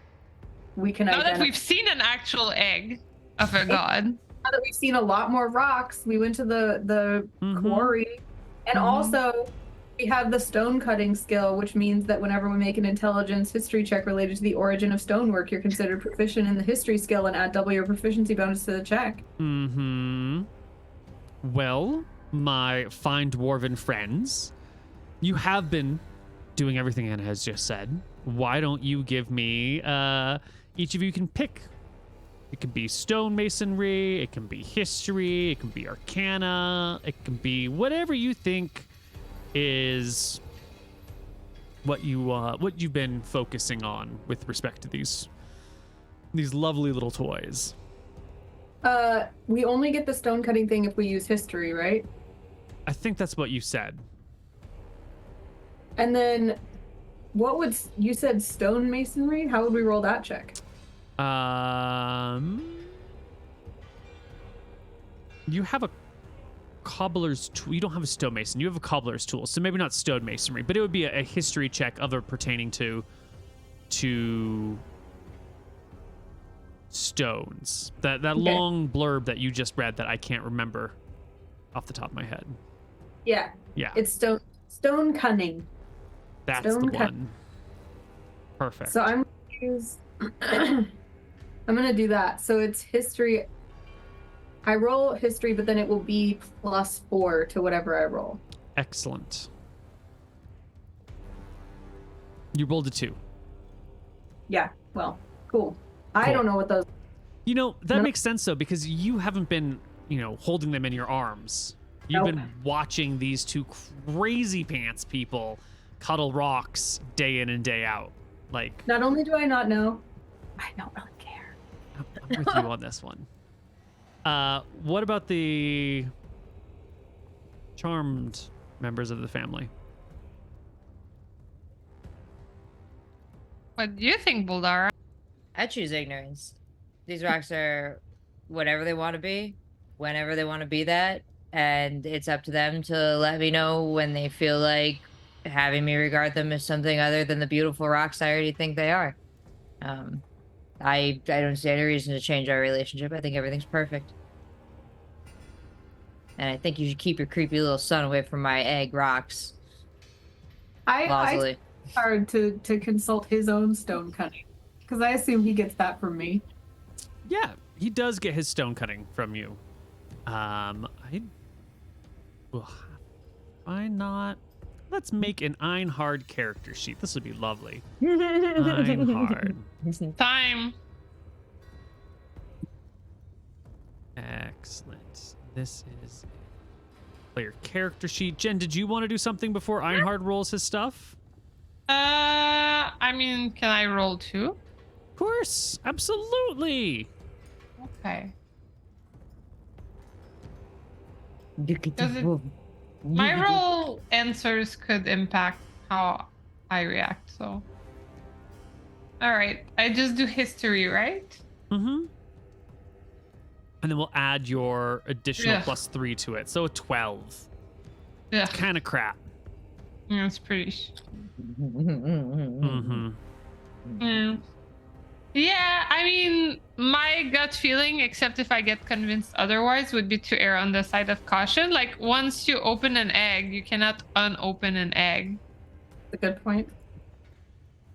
we can Now that identify. we've seen an actual egg of a god. Now that we've seen a lot more rocks, we went to the Mhm. quarry, and Mhm. also We have the stone cutting skill, which means that whenever we make an intelligence history check related to the origin of stonework, you're considered proficient in the history skill and add double your proficiency bonus to the check. Mm-hmm. Well, my fine dwarven friends, you have been doing everything Anna has just said. Why don't you give me, each of you can pick. It can be stonemasonry, it can be history, it can be arcana, it can be whatever you think is what you've been focusing on with respect to these lovely little toys. We only get the stone cutting thing if we use history, right? I think that's what you said. And then you said stonemasonry? How would we roll that check? You have a cobbler's tool. You don't have a stonemason. You have a cobbler's tool, so maybe not stonemasonry, but it would be a history check of it pertaining to stones. That Okay. long blurb that you just read that I can't remember off the top of my head. Yeah. Yeah, It's stone cunning. that's stone the cut- one. Perfect. So I'm gonna use I'm gonna do that. So it's history. I roll history, but then it will be +4 to whatever I roll. Excellent. You rolled a 2. Yeah. Well, cool. I Cool. don't know what those. You know, that No. makes sense though, because you haven't been, holding them in your arms. You've Nope. been watching these two crazy pants people cuddle rocks day in and day out. Like, Not only do I not know, I don't really care. I'm with you on this one. What about the charmed members of the family? What do you think, Buldara? I choose ignorance. These rocks are whatever they want to be, whenever they want to be that, and it's up to them to let me know when they feel like having me regard them as something other than the beautiful rocks I already think they are. I don't see any reason to change our relationship. I think everything's perfect. And I think you should keep your creepy little son away from my egg rocks. I Lausily. hard to consult his own stone cutting because I assume he gets that from me. Yeah, he does get his stone cutting from you. Why not? Let's make an Einhard character sheet. This would be lovely. Einhard. Time. Excellent. This is a player character sheet. Jen, did you want to do something before Einhard rolls his stuff? I mean, can I roll 2? Of course, absolutely. Okay. Does it- My roll answers could impact how I react, so. Alright, I just do history, right? Mm-hmm. And then we'll add your additional Yeah. +3 to it. So a 12. Yeah, Kind of crap. it's pretty. Mm-hmm. Yeah, I mean, my gut feeling, except if I get convinced otherwise, would be to err on the side of caution. Like, once you open an egg, you cannot unopen an egg. That's a good point.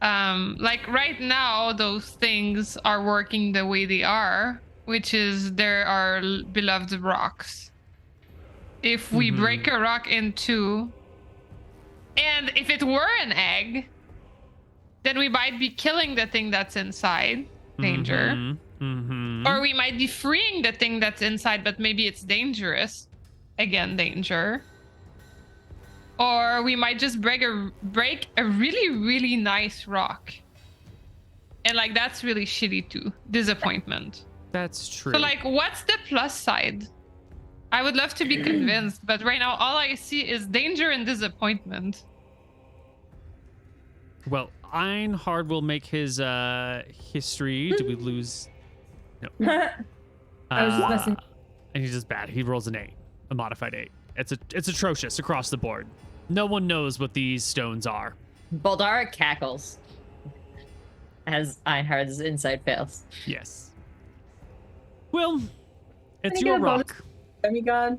Like right now, those things are working the way they are, which is there are beloved rocks. If we break a rock in 2, and if it were an egg, then we might be killing the thing that's inside, danger. Mm-hmm. Or we might be freeing the thing that's inside, but maybe it's dangerous. Again, danger. Or we might just break a really, really nice rock. And like, that's really shitty too. Disappointment. That's true. So like, what's the plus side? I would love to be convinced, but right now all I see is danger and disappointment. Well, Einhard will make his history. Did we lose? No. I was just messing. And he's just bad. He rolls an 8, a modified 8. It's atrocious across the board. No one knows what these stones are. Baldara cackles as Einhard's insight fails. Yes. Well, it's Can I your get a bonus? rock. Demigod.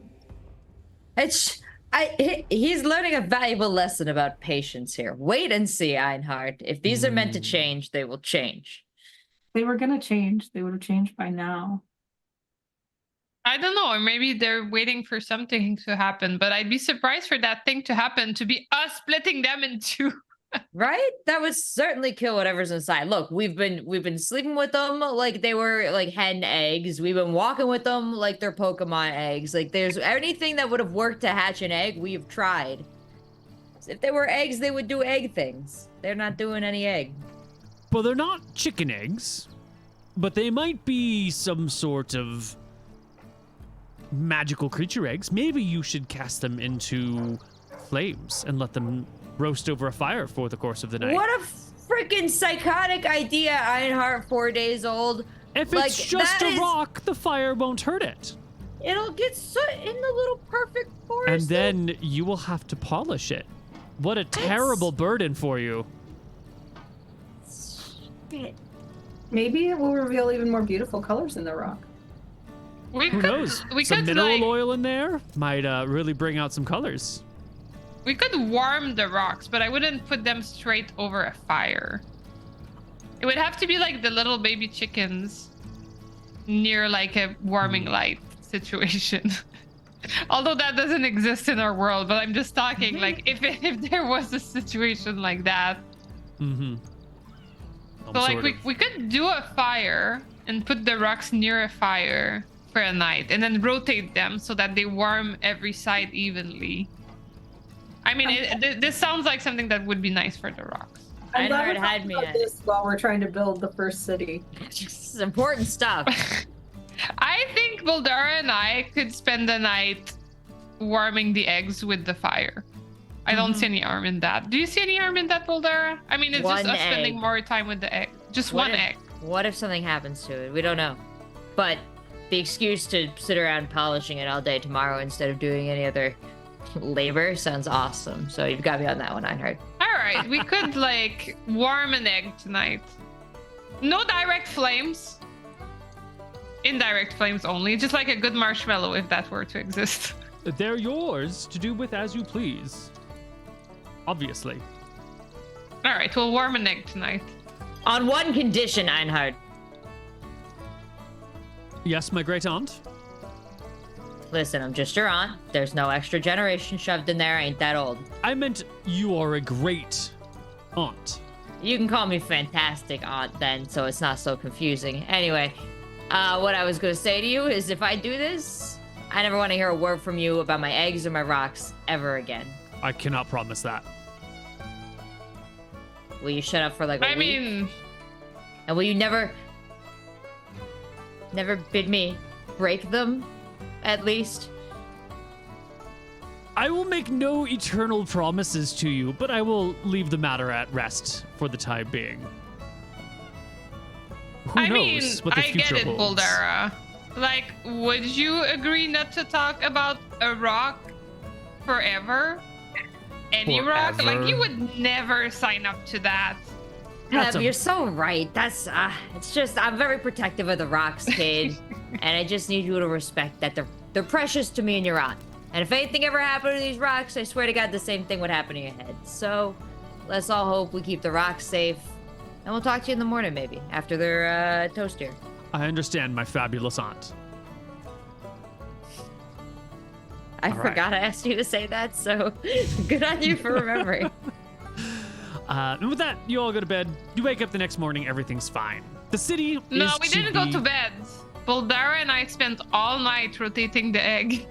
It's He's learning a valuable lesson about patience here. Wait and see, Einhard. If these are meant to change, they will change. They were gonna change. They would have changed by now. I don't know, or maybe they're waiting for something to happen, but I'd be surprised for that thing to happen, to be us splitting them in two. Right? That would certainly kill whatever's inside. Look, we've been sleeping with them like they were like hen eggs. We've been walking with them like they're Pokemon eggs. Like there's anything that would have worked to hatch an egg, we've tried. If they were eggs, they would do egg things. They're not doing any egg. Well, they're not chicken eggs, but they might be some sort of magical creature eggs. Maybe you should cast them into flames and let them roast over a fire for the course of the night. What a freaking psychotic idea, Einhard, 4 days old. If it's just a rock, the fire won't hurt it. It'll get soot in the little perfect forest. And then you will have to polish it. What a terrible burden for you. Shit. Maybe it will reveal even more beautiful colors in the rock. Who knows? We some could mineral like, oil in there might really bring out some colors. we could warm the rocks, but I wouldn't put them straight over a fire. It would have to be like the little baby chickens near like a warming light situation. Although that doesn't exist in our world, but I'm just talking like if there was a situation like that. Mm-hmm. So like we could do a fire and put the rocks near a fire for a night and then rotate them so that they warm every side evenly. I mean, this sounds like something that would be nice for the rocks. I'm glad Einhard we're had talking me about at this while we're trying to build the first city. This is important stuff. I think Boldara and I could spend the night warming the eggs with the fire. I don't see any harm in that. Do you see any harm in that, Boldara? I mean, it's just us spending more time with the egg. Just one egg. What if something happens to it? We don't know. But the excuse to sit around polishing it all day tomorrow instead of doing any other labor sounds awesome. So you've got me on that one, Einhard. All right, we could like warm an egg tonight. No direct flames. Indirect flames only. Just like a good marshmallow if that were to exist. They're yours to do with as you please. Obviously. All right, we'll warm an egg tonight. On one condition, Einhard. Yes, my great aunt. Listen, I'm just your aunt. There's no extra generation shoved in there. I ain't that old. I meant you are a great aunt. You can call me fantastic aunt then, so it's not so confusing. Anyway, what I was going to say to you is if I do this, I never want to hear a word from you about my eggs or my rocks ever again. I cannot promise that. Will you shut up for like a week? mean, And will you never bid me break them, at least? I will make no eternal promises to you, but I will leave the matter at rest for the time being. Who knows what the I future get it, holds? Boldara. Like, would you agree not to talk about a rock forever? Any rock? Forever? Like, you would never sign up to that. That's You're so right. That's it's just I'm very protective of the rocks, kid, and I just need you to respect that they're precious to me and your aunt. And if anything ever happened to these rocks, I swear to God, the same thing would happen to your head. So let's all hope we keep the rocks safe, and we'll talk to you in the morning, maybe after they're toastier. I understand, my fabulous aunt. I All right. forgot I asked you to say that, so good on you for remembering. And with that, you all go to bed. You wake up the next morning, everything's fine. The city No, is we didn't go to bed. Boldara and I spent all night rotating the egg.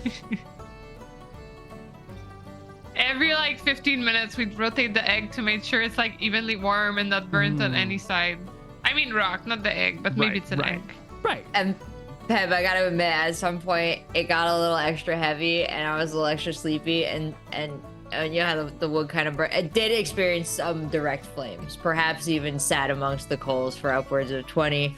Every like 15 minutes, we'd rotate the egg to make sure it's like evenly warm and not burnt on any side. I mean rock, not the egg, but maybe it's an egg. Right. And Peb, I gotta admit, at some point it got a little extra heavy, and I was a little extra sleepy, and you know how the wood kind of burned. It did experience some direct flames, perhaps even sat amongst the coals for upwards of 20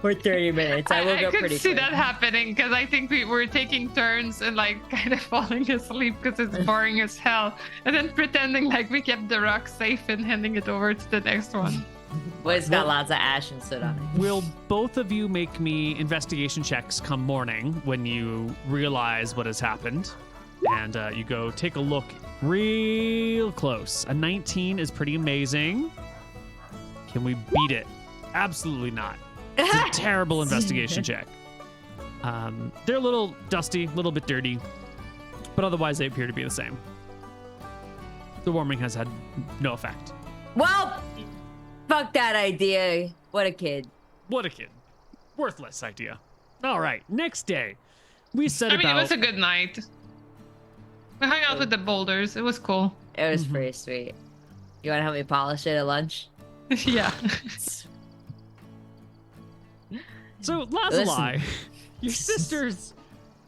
or 30 minutes. I woke up could pretty see quick. that happening because I think we were taking turns and like kind of falling asleep because it's boring as hell, and then pretending like we kept the rock safe and handing it over to the next one. Well, it's got lots of ash and soot on it. Will both of you make me investigation checks come morning when you realize what has happened? And you go take a look real close. A 19 is pretty amazing. Can we beat it? Absolutely not. It's a terrible investigation check. They're a little dusty, a little bit dirty, but otherwise they appear to be the same. The warming has had no effect. Well, fuck that idea. What a kid. What a kid. Worthless idea. All right, next day. We set I mean, about... it was a good night. We hung out with the boulders. It was cool. It was pretty sweet. You want to help me polish it at lunch? Yeah. So, Lazuli, your sisters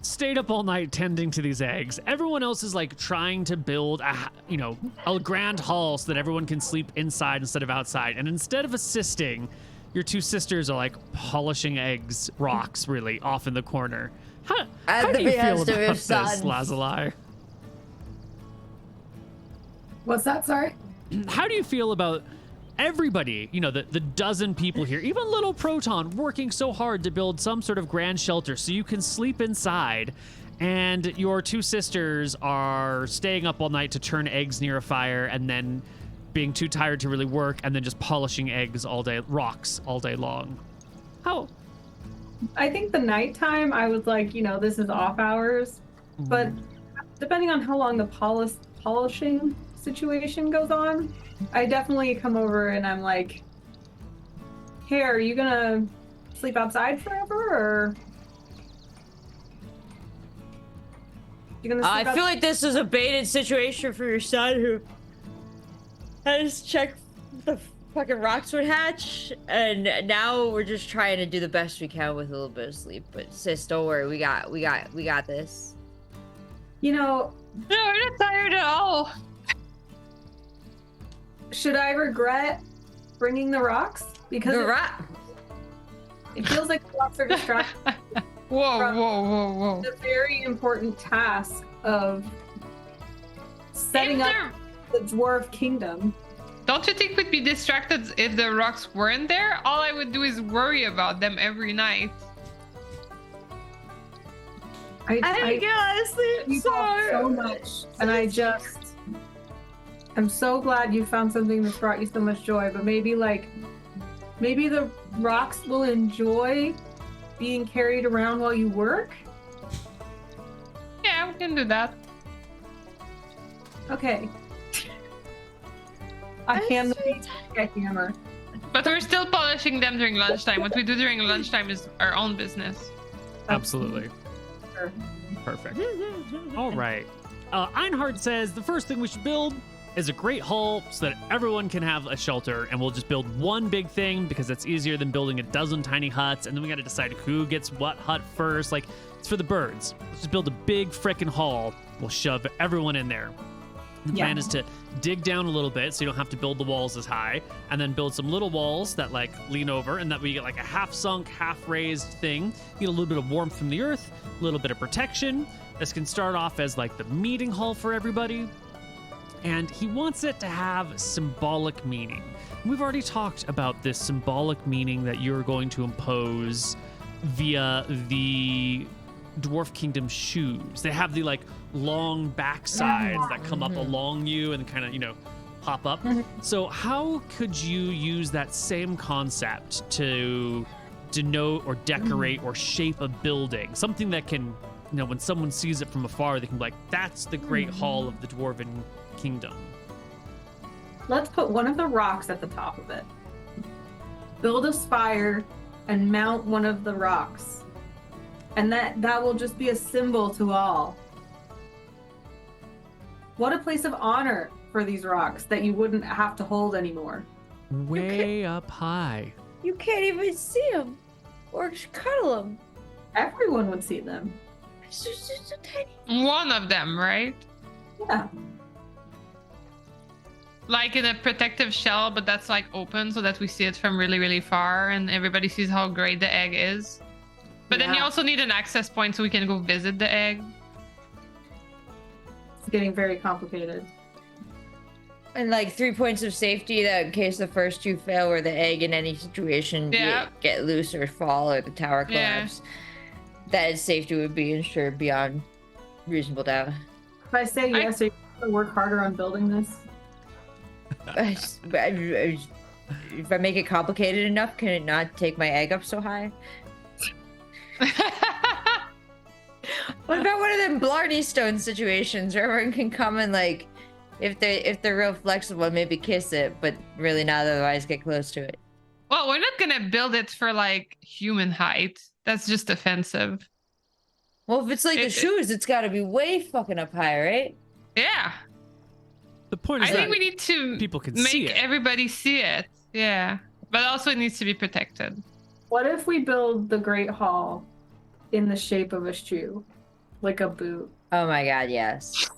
stayed up all night tending to these eggs. Everyone else is like trying to build a grand hall so that everyone can sleep inside instead of outside. And instead of assisting, your two sisters are like polishing eggs, rocks, really, off in the corner. How do you feel about this, Lazuli? What's that? Sorry. How do you feel about everybody, the dozen people here, even little Proton, working so hard to build some sort of grand shelter so you can sleep inside, and your two sisters are staying up all night to turn eggs near a fire and then being too tired to really work and then just polishing eggs all day, rocks all day long? How? I think the nighttime, I was like, this is off hours, but depending on how long the polishing situation goes on, I definitely come over and I'm like, hey, are you gonna sleep outside forever, or you gonna sleep I feel like this is a baited situation for your son who has checked the fucking rocks would hatch, and now we're just trying to do the best we can with a little bit of sleep. But sis, don't worry, we got this. No, we're not tired at all. Should I regret bringing the rocks? Because it feels like the rocks are distracting Whoa. the very important task of setting up the dwarf kingdom. Don't you think we'd be distracted if the rocks weren't there? All I would do is worry about them every night. I honestly, you talk so much, and I'm so glad you found something that's brought you so much joy, but maybe the rocks will enjoy being carried around while you work? Yeah, we can do that. Okay. I hand the beast a hammer. But we're still polishing them during lunchtime. What we do during lunchtime is our own business. Absolutely. Sure. Perfect. All right. Einhard says the first thing we should build is a great hall so that everyone can have a shelter, and we'll just build one big thing because it's easier than building a dozen tiny huts, and then we got to decide who gets what hut first. Like, it's for the birds. Let's just build a big frickin' hall. We'll shove everyone in there. The plan is to dig down a little bit so you don't have to build the walls as high, and then build some little walls that like lean over, and that way you get like a half sunk, half raised thing. You get a little bit of warmth from the earth, a little bit of protection. This can start off as like the meeting hall for everybody. And he wants it to have symbolic meaning. We've already talked about this symbolic meaning that you're going to impose via the Dwarf Kingdom shoes. They have the like long back sides that come up along you and kind of, pop up. So how could you use that same concept to denote or decorate or shape a building? Something that can, when someone sees it from afar, they can be like, that's the Great Hall of the Dwarven Kingdom. Let's put one of the rocks at the top of it. Build a spire and mount one of the rocks. And that will just be a symbol to all. What a place of honor for these rocks that you wouldn't have to hold anymore. Way up high. You can't even see them or cuddle them. Everyone would see them. It's just so tiny. One of them, right? Yeah. Like in a protective shell, but that's like open so that we see it from really, really far and everybody sees how great the egg is. But then you also need an access point so we can go visit the egg. It's getting very complicated. And like 3 points of safety that in case the first two fail or the egg in any situation get loose or fall or the tower collapse, that its safety would be ensured beyond reasonable doubt. If I say yes, are you going to work harder on building this? If I make it complicated enough, can it not take my egg up so high? What about one of them Blarney Stone situations where everyone can come and like, if they're real flexible, maybe kiss it, but really not otherwise get close to it. Well, we're not gonna build it for like human height. That's just offensive. Well, if it's like the shoes, it's got to be way fucking up high, right? Yeah. The point is I think we need to people can make see it. everybody see it. Yeah. But also it needs to be protected. What if we build the Great Hall in the shape of a shoe? Like a boot. Oh my god, yes.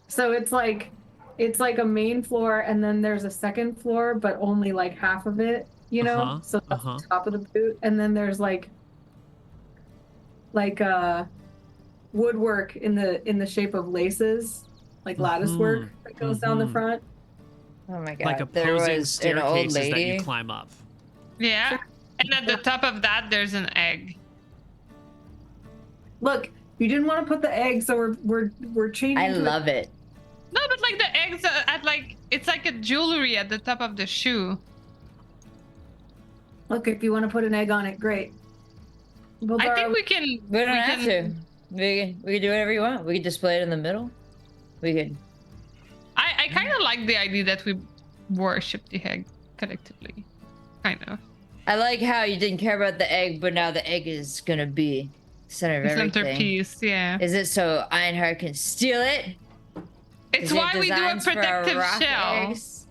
So it's like a main floor and then there's a second floor, but only like half of it, you know? So that's the top of the boot. And then there's like woodwork in the shape of laces, like lattice work that goes down the front. Oh my god. Like opposing staircases that you climb up. Yeah. And at the top of that, there's an egg. Look, you didn't want to put the egg, so we're changing. I love it. No, but like the eggs are at like, it's like a jewelry at the top of the shoe. Look, if you want to put an egg on it, great. I think we can. We don't have to. We can do whatever you want. We can display it in the middle. We could. I kind of like the idea that we worship the egg collectively. Kind of. I like how you didn't care about the egg, but now the egg is gonna be center of everything. Centerpiece, yeah. Is it so Ironheart can steal it? It's why we do a protective shell. Eggs?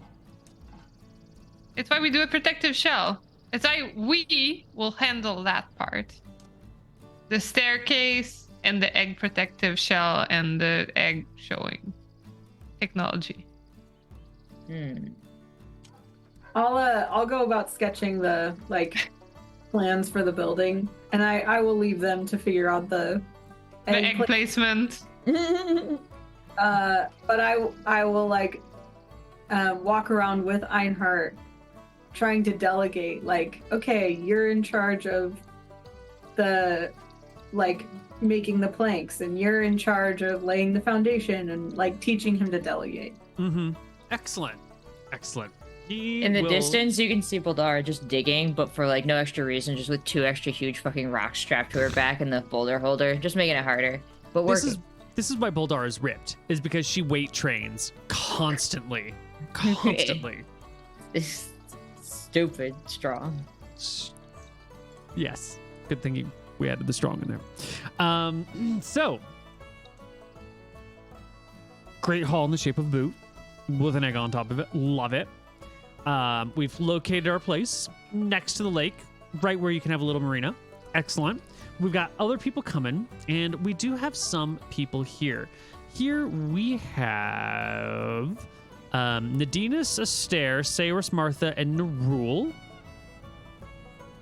It's why we do a protective shell. It's like we will handle that part. The staircase and the egg protective shell and the egg showing technology. I'll go about sketching the plans for the building, and I will leave them to figure out the egg placement. But I will walk around with Einhart, trying to delegate. Like, okay, you're in charge of the making the planks, and you're in charge of laying the foundation, and teaching him to delegate. Excellent. In the distance, you can see Boldara just digging, but for no extra reason, just with 2 extra huge fucking rocks strapped to her back and the boulder holder, just making it harder. But working. This is why Boldara is ripped, is because she weight trains constantly. It's stupid strong. Yes. Good thing we added the strong in there. So, great hall in the shape of a boot with an egg on top of it. Love it. We've located our place next to the lake, right where you can have a little marina. Excellent. We've got other people coming, and we do have some people here. Here we have Nadinus, Astaire, Sayrus, Martha, and Nerul.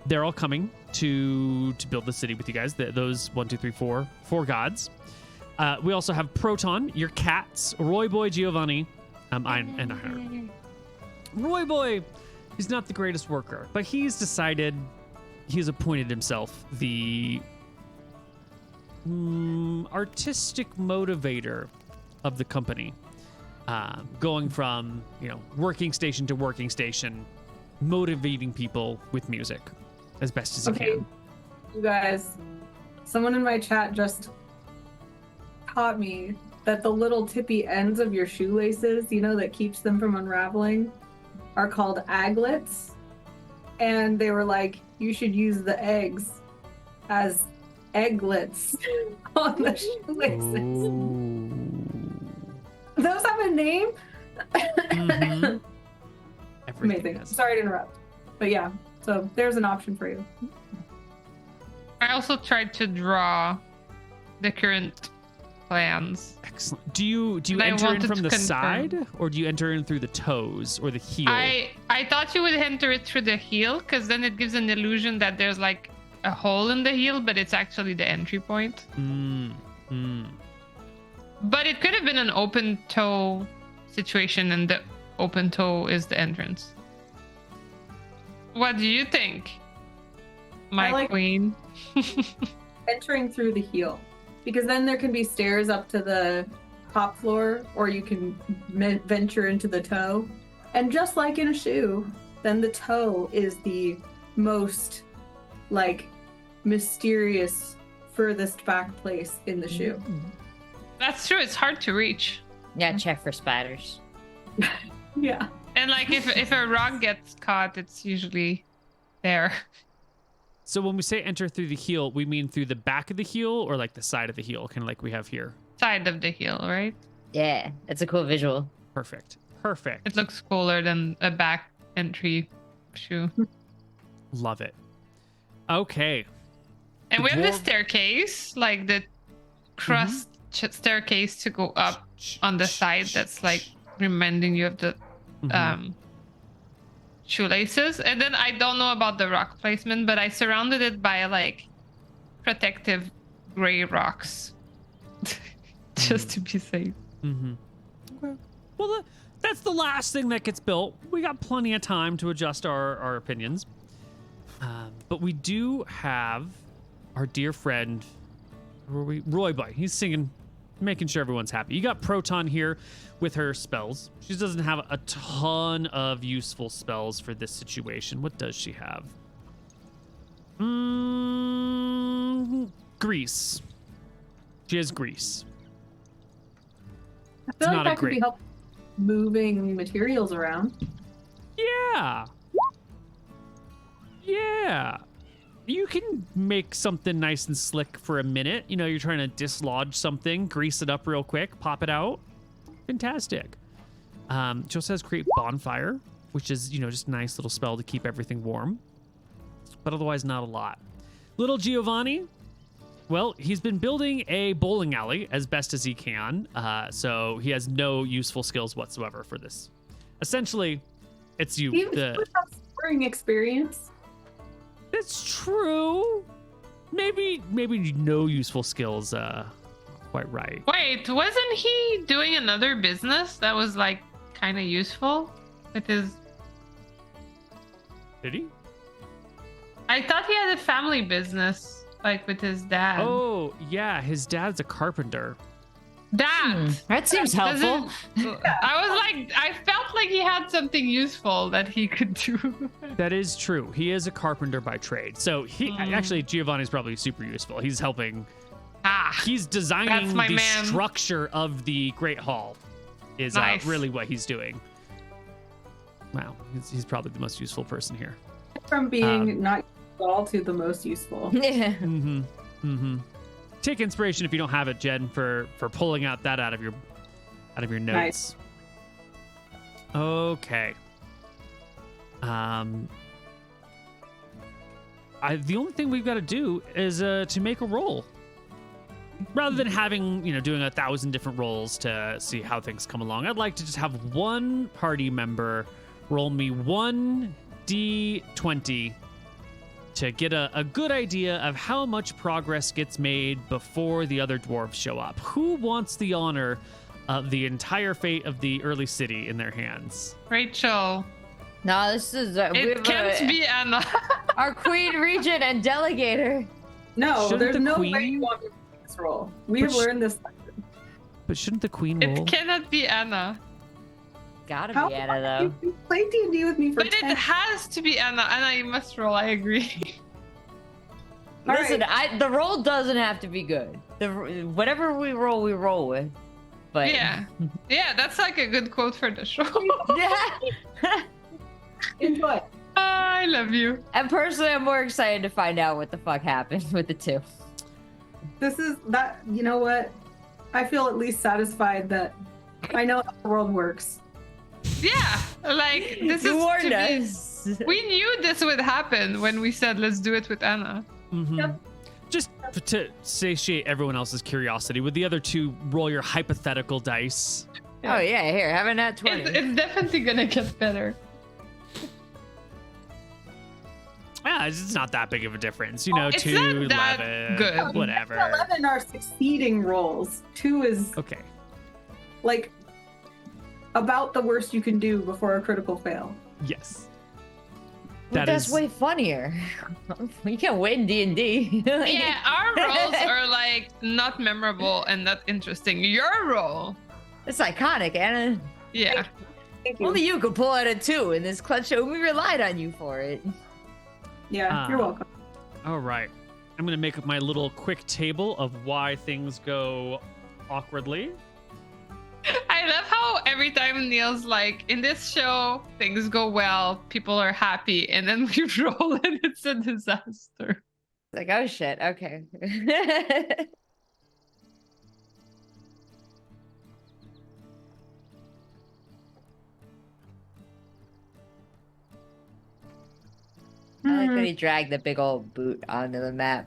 They're all coming to build the city with you guys. Those 4 gods. We also have Proton, your cats, Roy Boy, Giovanni, and Iron. Roy Boy is not the greatest worker, but he's appointed himself the artistic motivator of the company, going from working station to working station, motivating people with music as best as he can. You guys, someone in my chat just taught me that the little tippy ends of your shoelaces, that keeps them from unraveling, are called aglets. And they were like, you should use the eggs as egglets on the shoelaces. Those have a name? Amazing. Sorry to interrupt. But yeah, so there's an option for you. I also tried to draw the current plans. Excellent. Do you enter in from the side, or do you enter in through the toes or the heel? I thought you would enter it through the heel, because then it gives an illusion that there's a hole in the heel, but it's actually the entry point. But it could have been an open toe situation, and the open toe is the entrance. What do you think, my queen? Entering through the heel. because then there can be stairs up to the top floor, or you can venture into the toe. And just like in a shoe, then the toe is the most like mysterious furthest back place in the shoe. That's true. It's hard to reach. Yeah, check for spiders. Yeah. And like if a rock gets caught, it's usually there. So when we say enter through the heel, we mean through the back of the heel or like the side of the heel, kind of like we have here. Side of the heel, right? Yeah, it's a cool visual. Perfect. Perfect. It looks cooler than a back entry shoe. Love it. Okay. And The we have the dwarf- staircase, like the crust staircase to go up on the side. That's like reminding you of the shoelaces. And then I don't know about the rock placement, but I surrounded it by like protective gray rocks just to be safe. Mm-hmm. Okay. Well, that's the last thing that gets built. We got plenty of time to adjust our opinions. But we do have our dear friend, Roy Boy. He's singing, making sure everyone's happy. You got Proton here with her spells. She doesn't have a ton of useful spells for this situation. What does she have? Grease. She has grease. I feel not like a that could great- be helpful moving materials around. Yeah. Yeah. You can make something nice and slick for a minute. You know, you're trying to dislodge something, grease it up real quick, pop it out. Fantastic. She also has create bonfire, which is, you know, just a nice little spell to keep everything warm. But otherwise, not a lot. Little Giovanni, well, he's been building a bowling alley as best as he can. So he has no useful skills whatsoever for this. Essentially, it's you. Even without scoring experience. That's true. Maybe no useful skills. Quite right. Wait, wasn't he doing another business that was like kind of useful with his? Did he? I thought he had a family business, like with his dad. Oh yeah, his dad's a carpenter. That That seems helpful. I was like, I felt like he had something useful that he could do. That is true. He is a carpenter by trade. So he actually Giovanni's probably super useful. He's helping. He's designing That's my the man. structure of the Great Hall. Is Nice. really what he's doing. Wow, he's probably the most useful person here. From being not useful at all to the most useful. Yeah. Mm-hmm. Mm-hmm. Take inspiration if you don't have it, Jen, for pulling out that out of your notes. Nice. Okay. The only thing we've got to do is to make a roll. Rather than having, doing 1,000 different rolls to see how things come along, I'd like to just have one party member roll me 1d20 to get a good idea of how much progress gets made before the other dwarves show up. Who wants the honor of the entire fate of the early city in their hands? Rachel, No, this is it can't be Anna. our queen, regent, and delegator. No, Shouldn't there's the no queen- way you want me to make this roll. We have learned this lesson. But shouldn't the queen roll? It cannot be Anna. Gotta How be Anna though. you played D&D with me for But 10 it has to be Anna. Anna, you must roll. I agree. All Listen, right. the roll doesn't have to be good. Whatever we roll with. But Yeah. Yeah, that's like a good quote for the show. yeah. Enjoy. I love you. And personally, I'm more excited to find out what the fuck happened with the two. This is that, you know what? I feel at least satisfied that I know how the world works. Yeah, like this You is warned to be- us. We knew this would happen when we said let's do it with Anna. Mhm. Yep. Just to satiate everyone else's curiosity, would the other two roll your hypothetical dice? Oh yeah, here, having that 20. It's definitely gonna get better. Yeah, it's not that big of a difference. It's 2, not that 11, good. whatever. 11 are succeeding rolls. 2 is Okay. like about the worst you can do before a critical fail. Yes. But that's way funnier. You can't win D&D. Yeah, our roles are like not memorable and not interesting. Your role, It's iconic, Anna. yeah. Thank you. Only you could pull out a 2 in this clutch show. We relied on you for it. Yeah, you're welcome. All right. I'm going to make up my little quick table of why things go awkwardly. I love how every time Neal's like, in this show, things go well, people are happy, and then we roll and it's a disaster. Like, oh shit, okay. I like that he dragged the big old boot onto the map.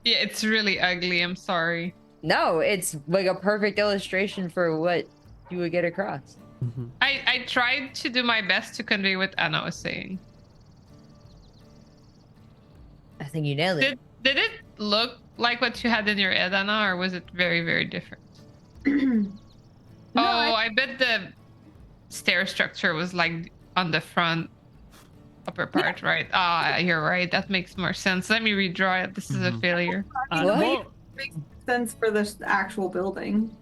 Yeah, it's really ugly. I'm sorry. No, it's like a perfect illustration for what you would get across. Mm-hmm. I tried to do my best to convey what Anna was saying. I think you nailed it. Did it look like what you had in your head, Anna, or was it very, very different? No, I bet the stair structure was like on the front upper part, right? Ah, you're right. That makes more sense. Let me redraw it. This is a failure. Well, makes sense for the actual building.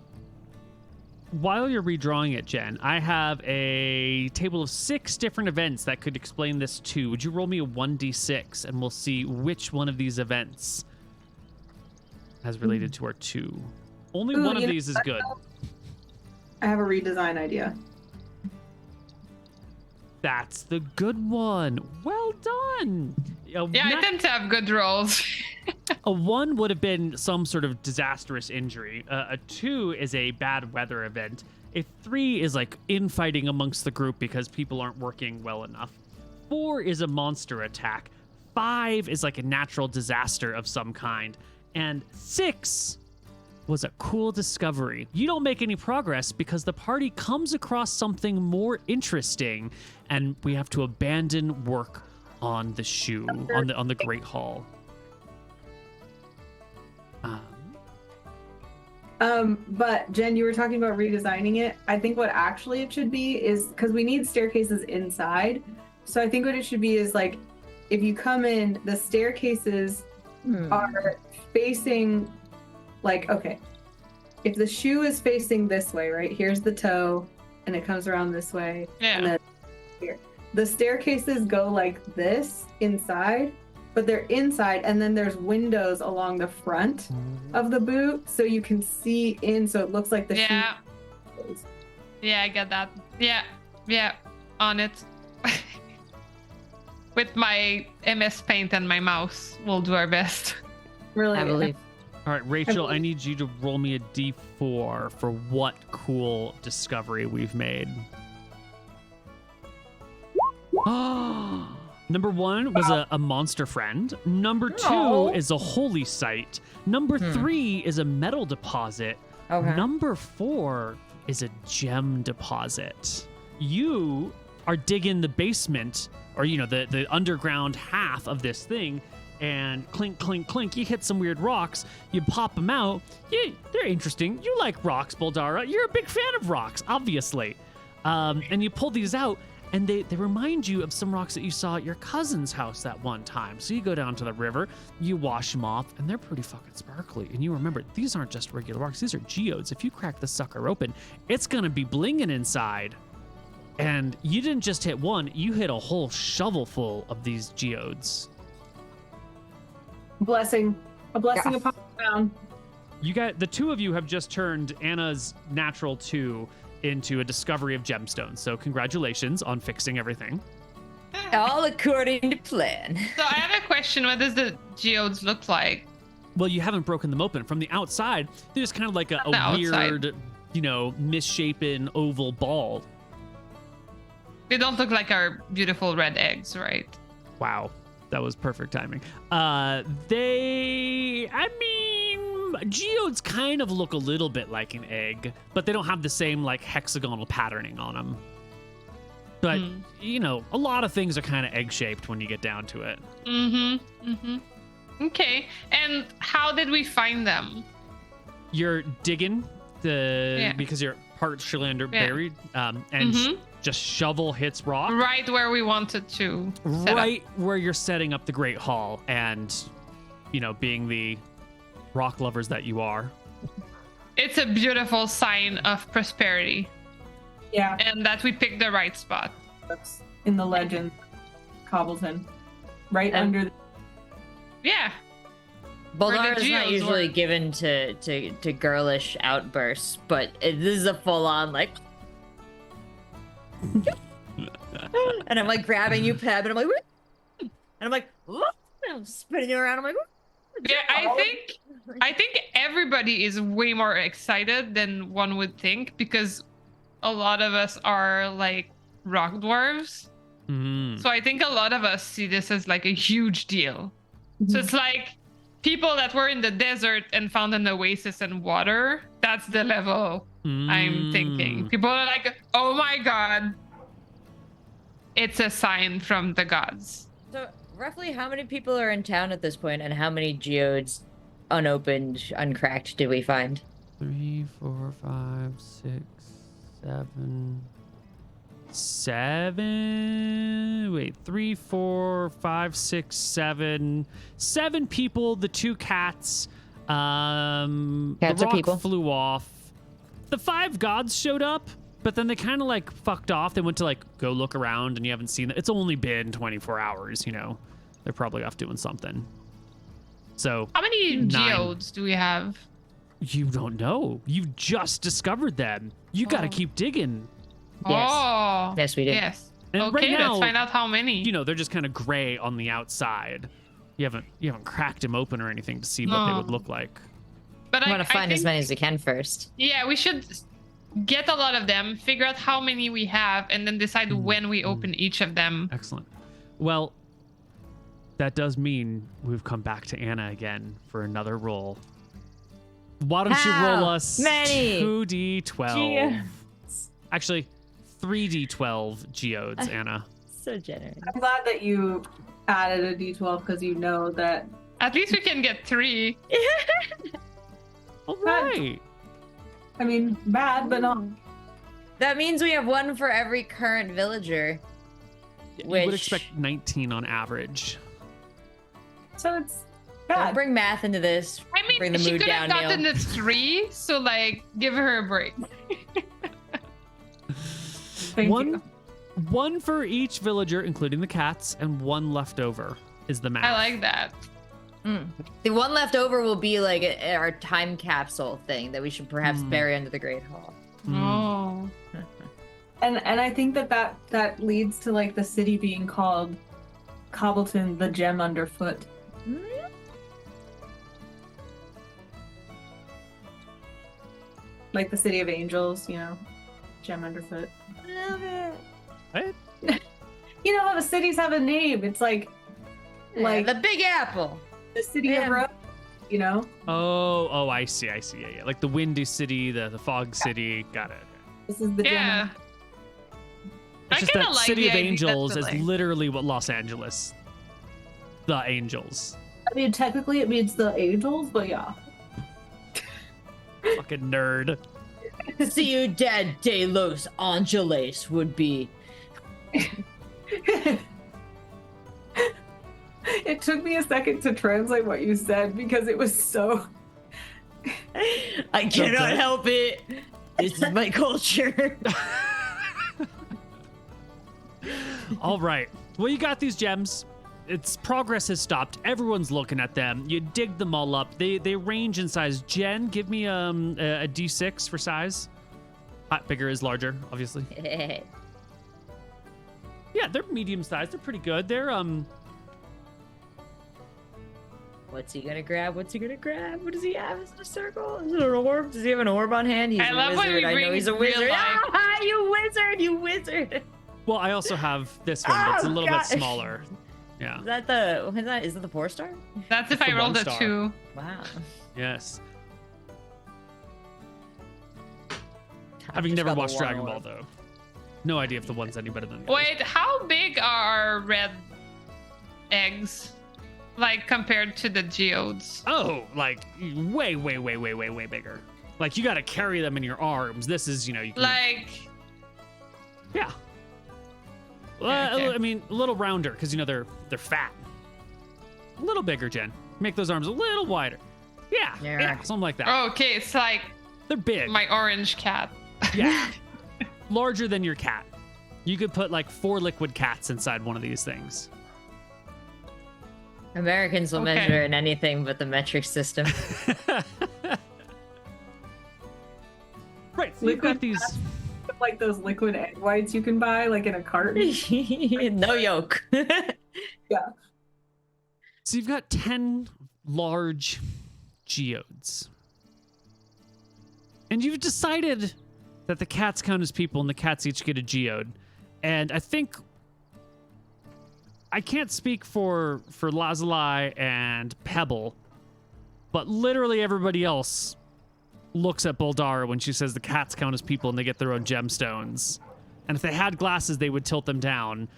while you're redrawing it, Jen, I have a table of 6 different events that could explain this too. Would you roll me a 1d6 and we'll see which one of these events has related to our 2. Only one of these is good. I have a redesign idea. That's the good one. Well done. Yeah, I tend to have good rolls. A 1 would have been some sort of disastrous injury. A 2 is a bad weather event. A 3 is like infighting amongst the group because people aren't working well enough. 4 is a monster attack. 5 is like a natural disaster of some kind. And 6 was a cool discovery. You don't make any progress because the party comes across something more interesting, and we have to abandon work on the shoe, on the Great Hall. But Jen, you were talking about redesigning it. I think what actually it should be is, because we need staircases inside. So I think what it should be is like, if you come in, the staircases are facing, like, okay, if the shoe is facing this way, right? Here's the toe, and it comes around this way. Yeah. And then here. The staircases go like this inside, but they're inside, and then there's windows along the front of the boot, so you can see in, so it looks like the shoe. Yeah, I get that. Yeah, on it. With my MS Paint and my mouse, we'll do our best. Really, I believe. All right, Rachel, I need you to roll me a d4 for what cool discovery we've made. Number 1 was a monster friend. Number 2 is a holy site. Number 3 is a metal deposit. Okay. Number 4 is a gem deposit. You are digging the basement, or the underground half of this thing, and clink, clink, clink, you hit some weird rocks, you pop them out. Yeah, they're interesting. You like rocks, Boldara. You're a big fan of rocks, obviously. And you pull these out, and they remind you of some rocks that you saw at your cousin's house that one time. So you go down to the river, you wash them off, and they're pretty fucking sparkly. And you remember, these aren't just regular rocks, these are geodes. If you crack the sucker open, it's gonna be blinging inside. And you didn't just hit one, you hit a whole shovel full of these geodes. a blessing upon the town. You got, the 2 of you have just turned Anna's natural 2 into a discovery of gemstones. So congratulations on fixing everything. All according to plan. So I have a question. What does the geodes look like? Well, you haven't broken them open. From the outside, they're just kind of like a weird, misshapen oval ball. They don't look like our beautiful red eggs, right? Wow. That was perfect timing. Geodes kind of look a little bit like an egg, but they don't have the same like hexagonal patterning on them. But, a lot of things are kind of egg-shaped when you get down to it. Okay. And how did we find them? You're digging because you're partially under Yeah. buried, and Mhm. just shovel hits rock Right where we wanted to. set up. right where you're setting up the Great Hall, and being the rock lovers that you are. It's a beautiful sign of prosperity Yeah, and that we picked the right spot. that's in the legend, Cobbleton, right And- under. Yeah. Boldar is not geodes usually were. given to girlish outbursts, but this is a full on like. And I'm like grabbing you, Peb, and I'm like, "Woo!" And I'm like, "Woo!" And I'm spinning you around. I'm like, "Woo!" Yeah, I think everybody is way more excited than one would think because a lot of us are like rock dwarves. Mm. So I think a lot of us see this as like a huge deal. So it's like people that were in the desert and found an oasis and water. That's the level I'm thinking. People are like, oh my god, it's a sign from the gods. So roughly, how many people are in town at this point, and how many geodes, unopened, uncracked, did we find? 3, 4, 5, 6, 7. 7. 3, 4, 5, 6, 7. 7 people. The 2 cats. Cats the are rock people. flew off. The 5 gods showed up, but then they kind of like fucked off. They went to like go look around, and you haven't seen it. It's only been 24 hours. They're probably off doing something. So How many 9. geodes do we have? You don't know. You just discovered them. You got to Oh. keep digging. Yes. Oh. Yes, we do. Yes. And Okay, right now, let's find out how many. they're just kind of gray on the outside. You haven't cracked them open or anything to see what they would No. look like. But I want to find as think- many as we can first. Yeah, we should get a lot of them, figure out how many we have, and then decide when we open each of them. Excellent. Well, that does mean we've come back to Anna again for another roll. Why don't you roll How us many 2d12? Actually, 3d12 geodes, Anna. So generous. I'm glad that you added a D12 because you know that. At least we can get 3. All right. I mean, bad, but not. That means we have one for every current villager. You would Which- expect 19 on average. So it's Don't bad. bring math into this. I mean, Bring the she mood could have down, gotten Neal. the 3, so like, give her a break. Thank one, you. one for each villager, including the cats, and 1 left over is the math. I like that. The one left over will be like our time capsule thing that we should perhaps bury under the Great Hall. Oh. And I think that leads to like the city being called Cobbleton, the gem underfoot. Like the city of angels, gem underfoot. Love it. What? You know how the cities have a name? It's like The Big Apple. the city Yeah. of Rome, Oh, I see. Yeah. Like the windy city, the fog city. Got it. This is the Yeah. gem. It's I just kinda that like City the of idea- Angels that's is the thing. literally what Los Angeles. The Angels. I mean, technically it means the angels, but yeah. Fucking nerd. Ciudad de los Angeles would be. It took me a second to translate what you said because it was so. I cannot good. help it. This is my culture. All right. Well, you got these gems. Its progress has stopped. Everyone's looking at them. You dig them all up. They range in size. Jen, give me a D6 for size. Bigger is larger, obviously. Yeah, they're medium sized. They're pretty good. They're What's he gonna grab? What does he have? Is it a circle? Is it an orb? Does he have an orb on hand? He's I a love when wizard. we I know bring he's a real wizard. life. Ah, you wizard! well, I also have this one that's a Oh, little gosh. bit smaller. Yeah. Is that the 4-star? That's if It's I the rolled a 1-star. 2. Wow. Yes. Having never watched Dragon Ball, though. No idea if the one's any better than the others. Wait, how big are red eggs? Like compared to the geodes? Oh, like way bigger. Like you got to carry them in your arms. This is, you can, Like, yeah. Okay. I mean, a little rounder because they're fat. A little bigger, Jen. Make those arms a little wider. Yeah, something like that. okay, it's like They're big. my orange cat. Yeah. Larger than your cat. You could put like 4 liquid cats inside one of these things. Americans will Okay. measure in anything but the metric system. Right. So you've got these. Like those liquid egg whites you can buy, like in a carton. No yolk. So you've got 10 large geodes. And you've decided that the cats count as people and the cats each get a geode. And I think I can't speak for Lazuli and Pebble, but literally everybody else looks at Boldara when she says the cats count as people and they get their own gemstones. And if they had glasses, they would tilt them down.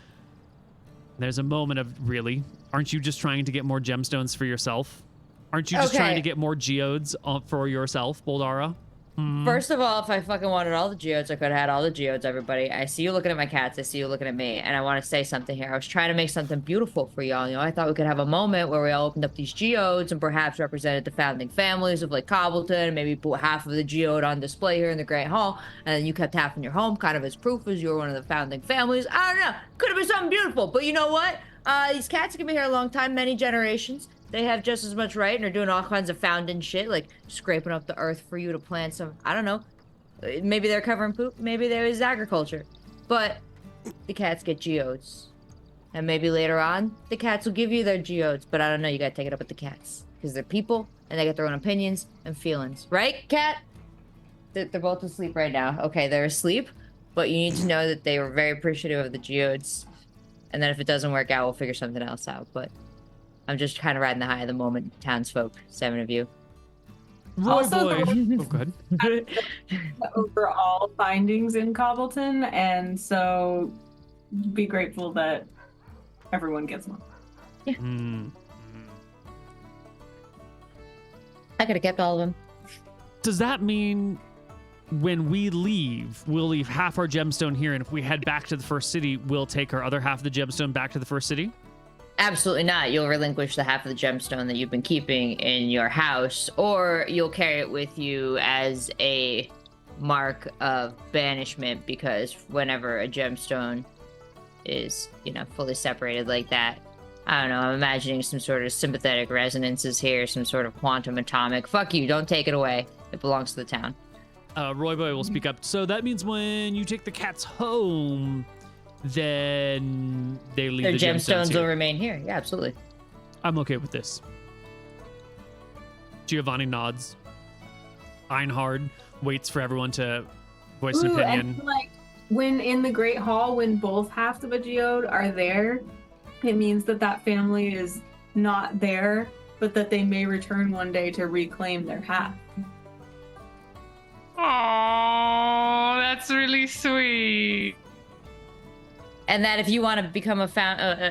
There's a moment of, really? Aren't you just trying to get more gemstones for yourself? Aren't you just trying Okay. to get more geodes for yourself, Boldara? First of all, if I fucking wanted all the geodes, I could have had all the geodes, everybody. I see you looking at my cats. I see you looking at me. And I want to say something here. I was trying to make something beautiful for y'all. I thought we could have a moment where we all opened up these geodes and perhaps represented the founding families of like Cobbleton, and maybe put half of the geode on display here in the Great Hall. And then you kept half in your home, kind of as proof as you were one of the founding families. I don't know. Could have been something beautiful. But you know what? These cats can be here a long time, many generations. They have just as much right and are doing all kinds of founding shit, like scraping up the earth for you to plant some, I don't know. Maybe they're covering poop. Maybe there is agriculture. But the cats get geodes. And maybe later on, the cats will give you their geodes. But I don't know, you gotta take it up with the cats. Because they're people, and they get their own opinions and feelings. Right, cat? They're both asleep right now. Okay, they're asleep. But you need to know that they were very appreciative of the geodes. And then if it doesn't work out, we'll figure something else out. But I'm just kind of riding the high of the moment, townsfolk, 7 of you. Roy Also, boy. the- Oh, go ahead. The overall findings in Cobbleton, and so be grateful that everyone gets one. Mm. I could have kept all of them. Does that mean when we leave, we'll leave half our gemstone here, and if we head back to the first city, we'll take our other half of the gemstone back to the first city? Absolutely not. You'll relinquish the half of the gemstone that you've been keeping in your house, or you'll carry it with you as a mark of banishment, because whenever a gemstone is, fully separated like that, I don't know, I'm imagining some sort of sympathetic resonances here, some sort of quantum atomic. Fuck you, don't take it away. It belongs to the town. Roy boy will speak up. So that means when you take the cats home, then they leave Their the gemstones here. will remain here. Yeah, absolutely. I'm okay with this. Giovanni nods. Einhard waits for everyone to voice an Ooh, opinion. and like when in the Great Hall, when both halves of a geode are there, it means that that family is not there, but that they may return one day to reclaim their half. Oh, that's really sweet. And that if you want to become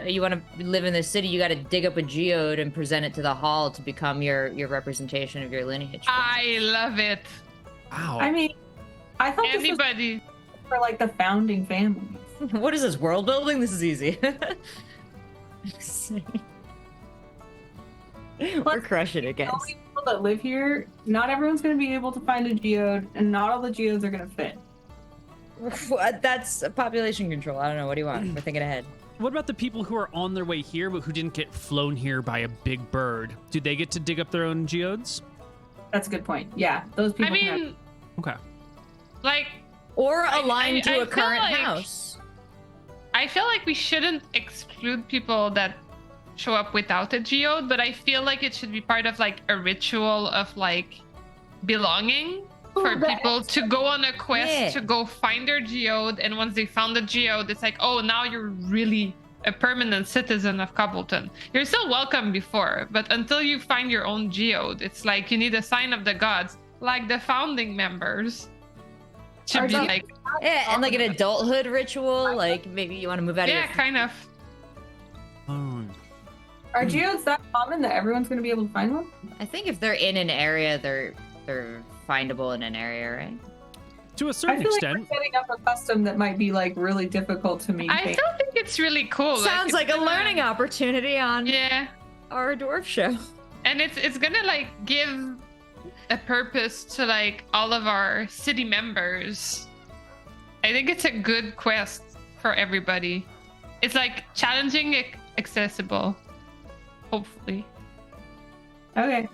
you want to live in the city, you got to dig up a geode and present it to the hall to become your representation of your lineage. I love it. Wow. I mean, I thought this was Anybody. for like the founding families. What is this, world building? This is easy. We're crushing it, The guys. only people that live here, not everyone's going to be able to find a geode, and not all the geodes are going to fit. That's population control. I don't know. What do you want? We're thinking ahead. What about the people who are on their way here but who didn't get flown here by a big bird? Do they get to dig up their own geodes? That's a good point. Yeah, those people. I can have- mean, Okay. like, Or align I to a feel current like- house. I feel like we shouldn't exclude people that show up without a geode, but I feel like it should be part of like a ritual of like belonging for that people to go on a quest Yeah. to go find their geode, and once they found the geode, it's like, oh, now you're really a permanent citizen of Cobbleton. You're still welcome before, but until you find your own geode, it's like you need a sign of the gods, like the founding members. To Are be you- like, Yeah, and like an adulthood ritual. Like maybe you want to move out of yeah, your kind of. Oh. Are geodes that common that everyone's going to be able to find one? I think if they're in an area, they're findable in an area, right? To a I certain feel like extent. we're setting up a custom that might be like really difficult to I maintain. still think it's really cool. Sounds it's like a gonna- learning opportunity on Yeah. our dwarf show. And it's gonna like give a purpose to like all of our city members. I think it's a good quest for everybody. It's like challenging, accessible. Hopefully. Okay.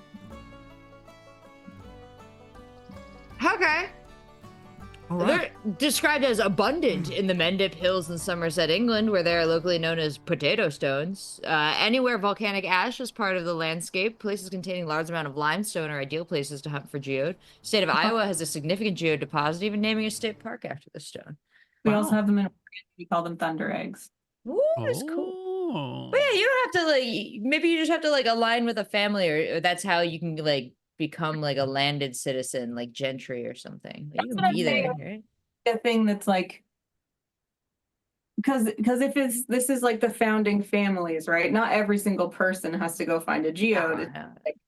Okay. All right. They're described as abundant in the Mendip Hills in Somerset, England, where they are locally known as potato stones. Anywhere volcanic ash is part of the landscape, places containing large amount of limestone are ideal places to hunt for geode. State of Iowa has a significant geode deposit, even naming a state park after the stone. We Wow. also have them in Oregon. We call them thunder eggs. Ooh, that's cool. Oh. But yeah, you don't have to like. Maybe you just have to like align with a family, or that's how you can like become like a landed citizen, like gentry or something. Like, you That's can what I'm be there, saying. right? A thing that's like, because if this is like the founding families, right? Not every single person has to go find a geode. It's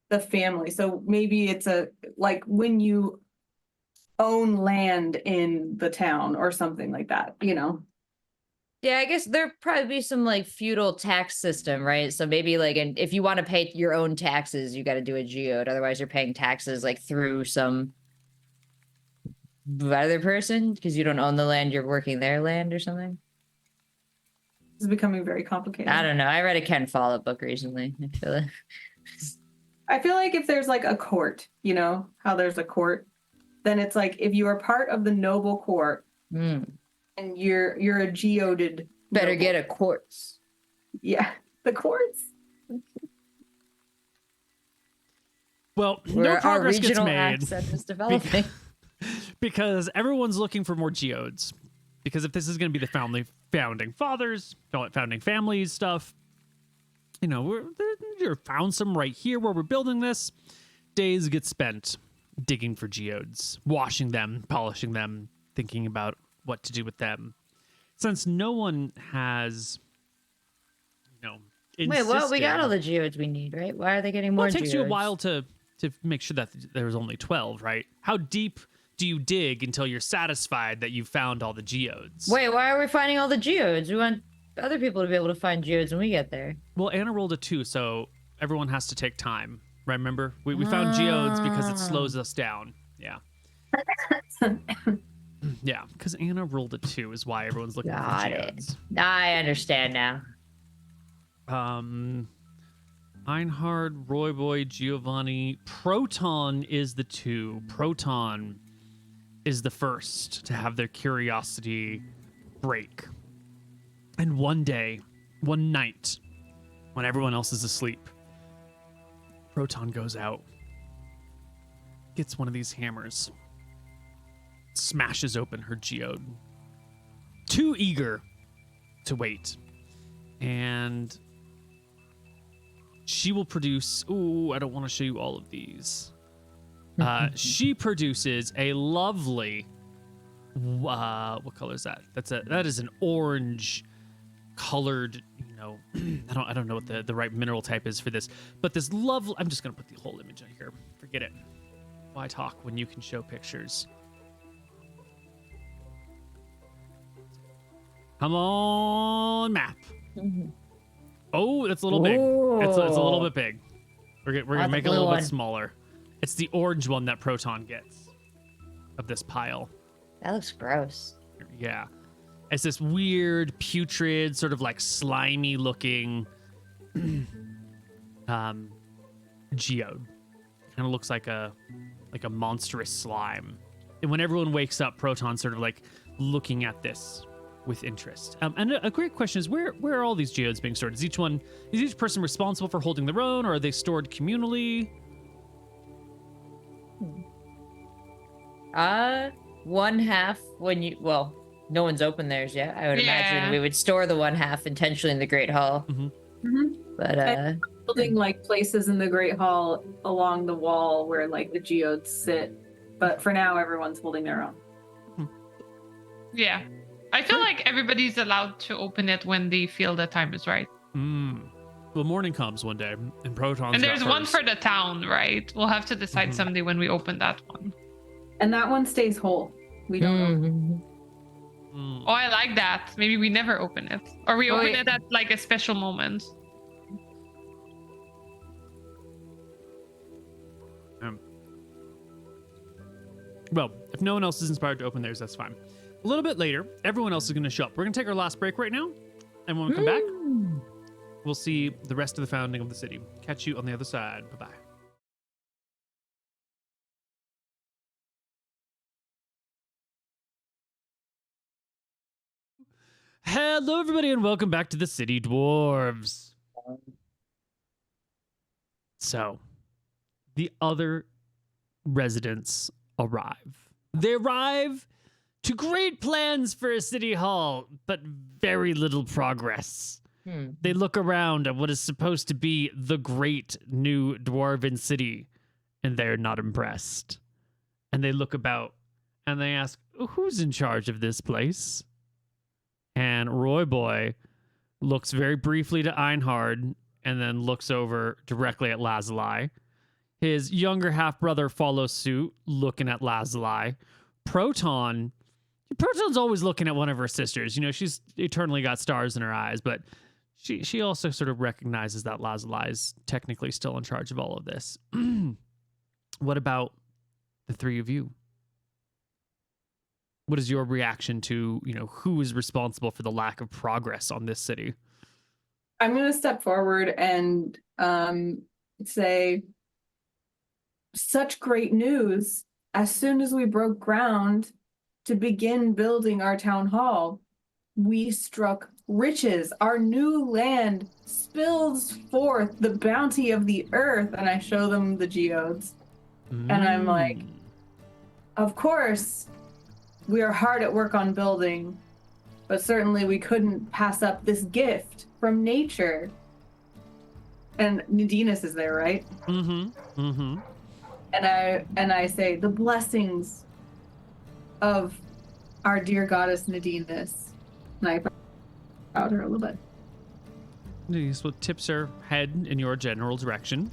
the family. So maybe it's a like when you own land in the town or something like that, you know. Yeah, I guess there'd probably be some like feudal tax system, right? So maybe like, and if you want to pay your own taxes, you got to do a geode. Otherwise, you're paying taxes like through some other person because you don't own the land, you're working their land or something. It's becoming very complicated. I don't know. I read a Ken Follett book recently. I feel like if there's like a court, you know, how there's a court, then it's like if you are part of the noble court Hmm. and you're a geoded Better noble. get a quartz. Yeah, the courts. Well, Where no our progress gets regional made accent is developing. because everyone's looking for more geodes. Because if this is going to be the founding fathers, founding families stuff, you know, we're found some right here where we're building this. Days get spent digging for geodes, washing them, polishing them, thinking about what to do with them. Since no one has, you know, Wait, well, we got insisted- all the geodes we need, right? Why are they getting more Well, it takes you a geodes? while to make sure that there's only 12, right? How deep do you dig until you're satisfied that you've found all the geodes? Wait, why are we finding all the geodes? We want other people to be able to find geodes when we get there. Well, Anna rolled a 2, so everyone has to take time. Right, remember? We found geodes because it slows us down. Yeah. Yeah, because Anna rolled a 2 is why everyone's looking Got for it. geodes. I understand now. Einhard, Royboy, Giovanni. Proton is the 2. Proton is the first to have their curiosity break. And one day, one night, when everyone else is asleep, Proton goes out, gets one of these hammers, smashes open her geode. Too eager to wait. And she will produce... Ooh, I don't want to show you all of these. She produces a lovely... what color is that? That is an orange colored, you know, I don't know what the right mineral type is for this, but this lovely... I'm just going to put the whole image on here. Forget it. Why talk when you can show pictures? Come on, map. Oh, that's a little big. It's a little bit big. We're gonna make it a little bit smaller. It's the orange one that Proton gets of this pile. That looks gross. Yeah. It's this weird, putrid, sort of like slimy looking geode. Kind of looks like a monstrous slime. And when everyone wakes up, Proton's sort of like looking at this with interest. And a great question is where are all these geodes being stored? Is each person responsible for holding their own, or are they stored communally? One half when you no one's opened theirs yet. I would imagine we would store the one half intentionally in the Great Hall. But Building like places in the Great Hall along the wall where like the geodes sit. But for now, everyone's holding their own. Yeah. I feel like everybody's allowed to open it when they feel the time is right. Well, Well, morning comes one day, and Proton's And there's got one hers. for the town, right? We'll have to decide someday when we open that one. And that one stays whole. We don't know. Mm. Oh, I like that. Maybe we never open it. Or we open yeah. it at like a special moment. Well, if no one else is inspired to open theirs, that's fine. A little bit later, everyone else is going to show up. We're going to take our last break right now. And when we come back, we'll see the rest of the founding of the city. Catch you on the other side. Bye-bye. Hello, everybody, and welcome back to the City Dwarves. So, the other residents arrive. They arrive to great plans for a city hall, but very little progress. They look around at what is supposed to be the great new dwarven city, and they're not impressed. And they look about, and they ask, who's in charge of this place? And Roy Boy looks very briefly to Einhard and then looks over directly at Lazuli. His younger half-brother follows suit, looking at Lazuli. Proton's always looking at one of her sisters. You know, she's eternally got stars in her eyes, but she also sort of recognizes that Lazuli is technically still in charge of all of this. What about the three of you? What is your reaction to, who is responsible for the lack of progress on this city? I'm going to step forward and say, such great news. As soon as we broke ground to begin building our town hall, we struck riches. Our new land spills forth the bounty of the earth. And I show them the geodes. And I'm like, of course, we are hard at work on building, but certainly we couldn't pass up this gift from nature. And Nadinus is there, right? And I say, the blessings of our dear goddess Nadinus. And I proud her a little bit. Nadinus tips her head in your general direction.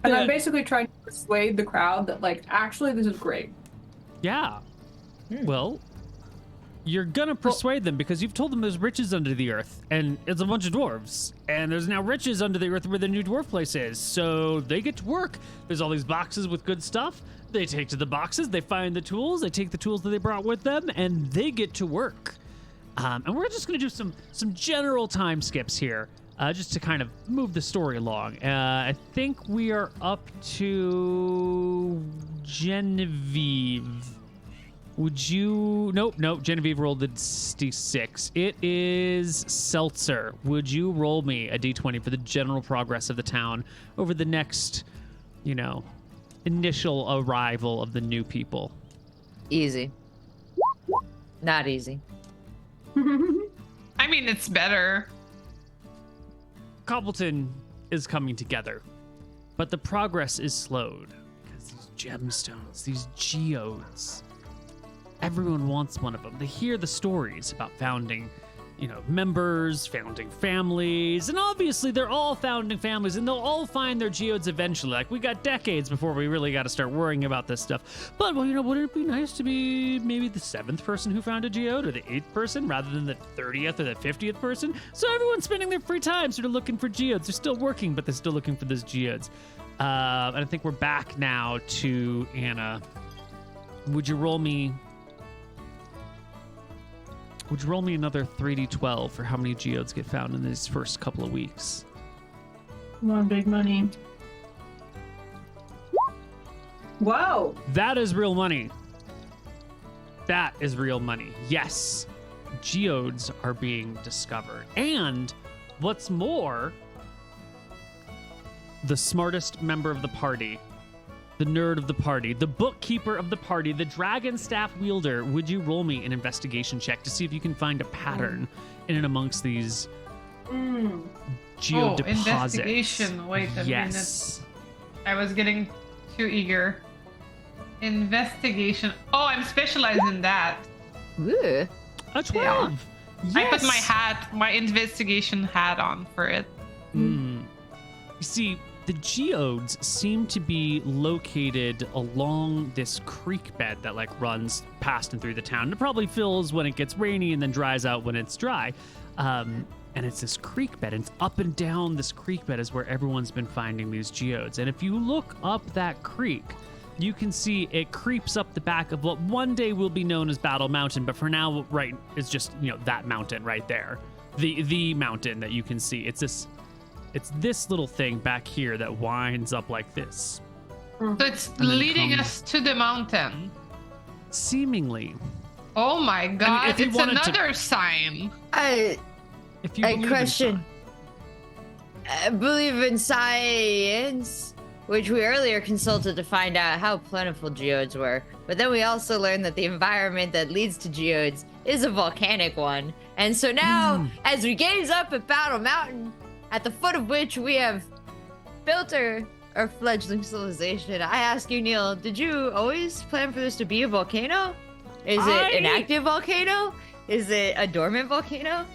And I'm basically trying to persuade the crowd that, actually, this is great. Yeah. Well, you're gonna persuade them because you've told them there's riches under the earth, and it's a bunch of dwarves, and there's now riches under the earth where the new dwarf place is, so they get to work. There's all these boxes with good stuff. They take to the boxes, they find the tools, they take the tools that they brought with them, and they get to work. And we're just gonna do some general time skips here. Just to kind of move the story along. I think we are up to Genevieve. Would you... Nope. Genevieve rolled the D6. It is Seltzer. Would you roll me a D20 for the general progress of the town over the next, initial arrival of the new people? Easy. Not easy. I mean, it's better. Cobbleton is coming together, but the progress is slowed because these gemstones, these geodes, everyone wants one of them. They hear the stories about founding, members, founding families, and obviously they're all founding families and they'll all find their geodes eventually. We got decades before we really got to start worrying about this stuff. But, wouldn't it be nice to be maybe the 7th person who found a geode or the 8th person rather than the 30th or the 50th person? So everyone's spending their free time sort of looking for geodes. They're still working, but they're still looking for those geodes. And I think we're back now to Anna. Would you roll me another 3d12 for how many geodes get found in these first couple of weeks? Come on, big money. Whoa! That is real money. That is real money. Yes. Geodes are being discovered. And what's more, the smartest member of the party, the nerd of the party, the bookkeeper of the party, the dragon staff wielder, would you roll me an investigation check to see if you can find a pattern in and amongst these geode deposits? Investigation. Wait a Yes. minute. I was getting too eager. Investigation. Oh, I'm specialized in that. Ooh. A 12. I put my Yes! hat, my investigation hat on for it. You see, the geodes seem to be located along this creek bed that like runs past and through the town. It probably fills when it gets rainy and then dries out when it's dry. And it's this creek bed, and it's up and down this creek bed is where everyone's been finding these geodes. And if you look up that creek, you can see it creeps up the back of what one day will be known as Battle Mountain, but for now, right, it's just, that mountain right there. The mountain that you can see. It's this little thing back here that winds up like this. So it's then leading come- us to the mountain. Seemingly. Oh my god, if you it's wanted to- another sign. If you believe in question. science. I believe in science, which we earlier consulted to find out how plentiful geodes were. But then we also learned that the environment that leads to geodes is a volcanic one. And so now, as we gaze up at Battle Mountain, at the foot of which we have built our fledgling civilization, I ask you, Neal, did you always plan for this to be a volcano? Is it an active volcano? Is it a dormant volcano?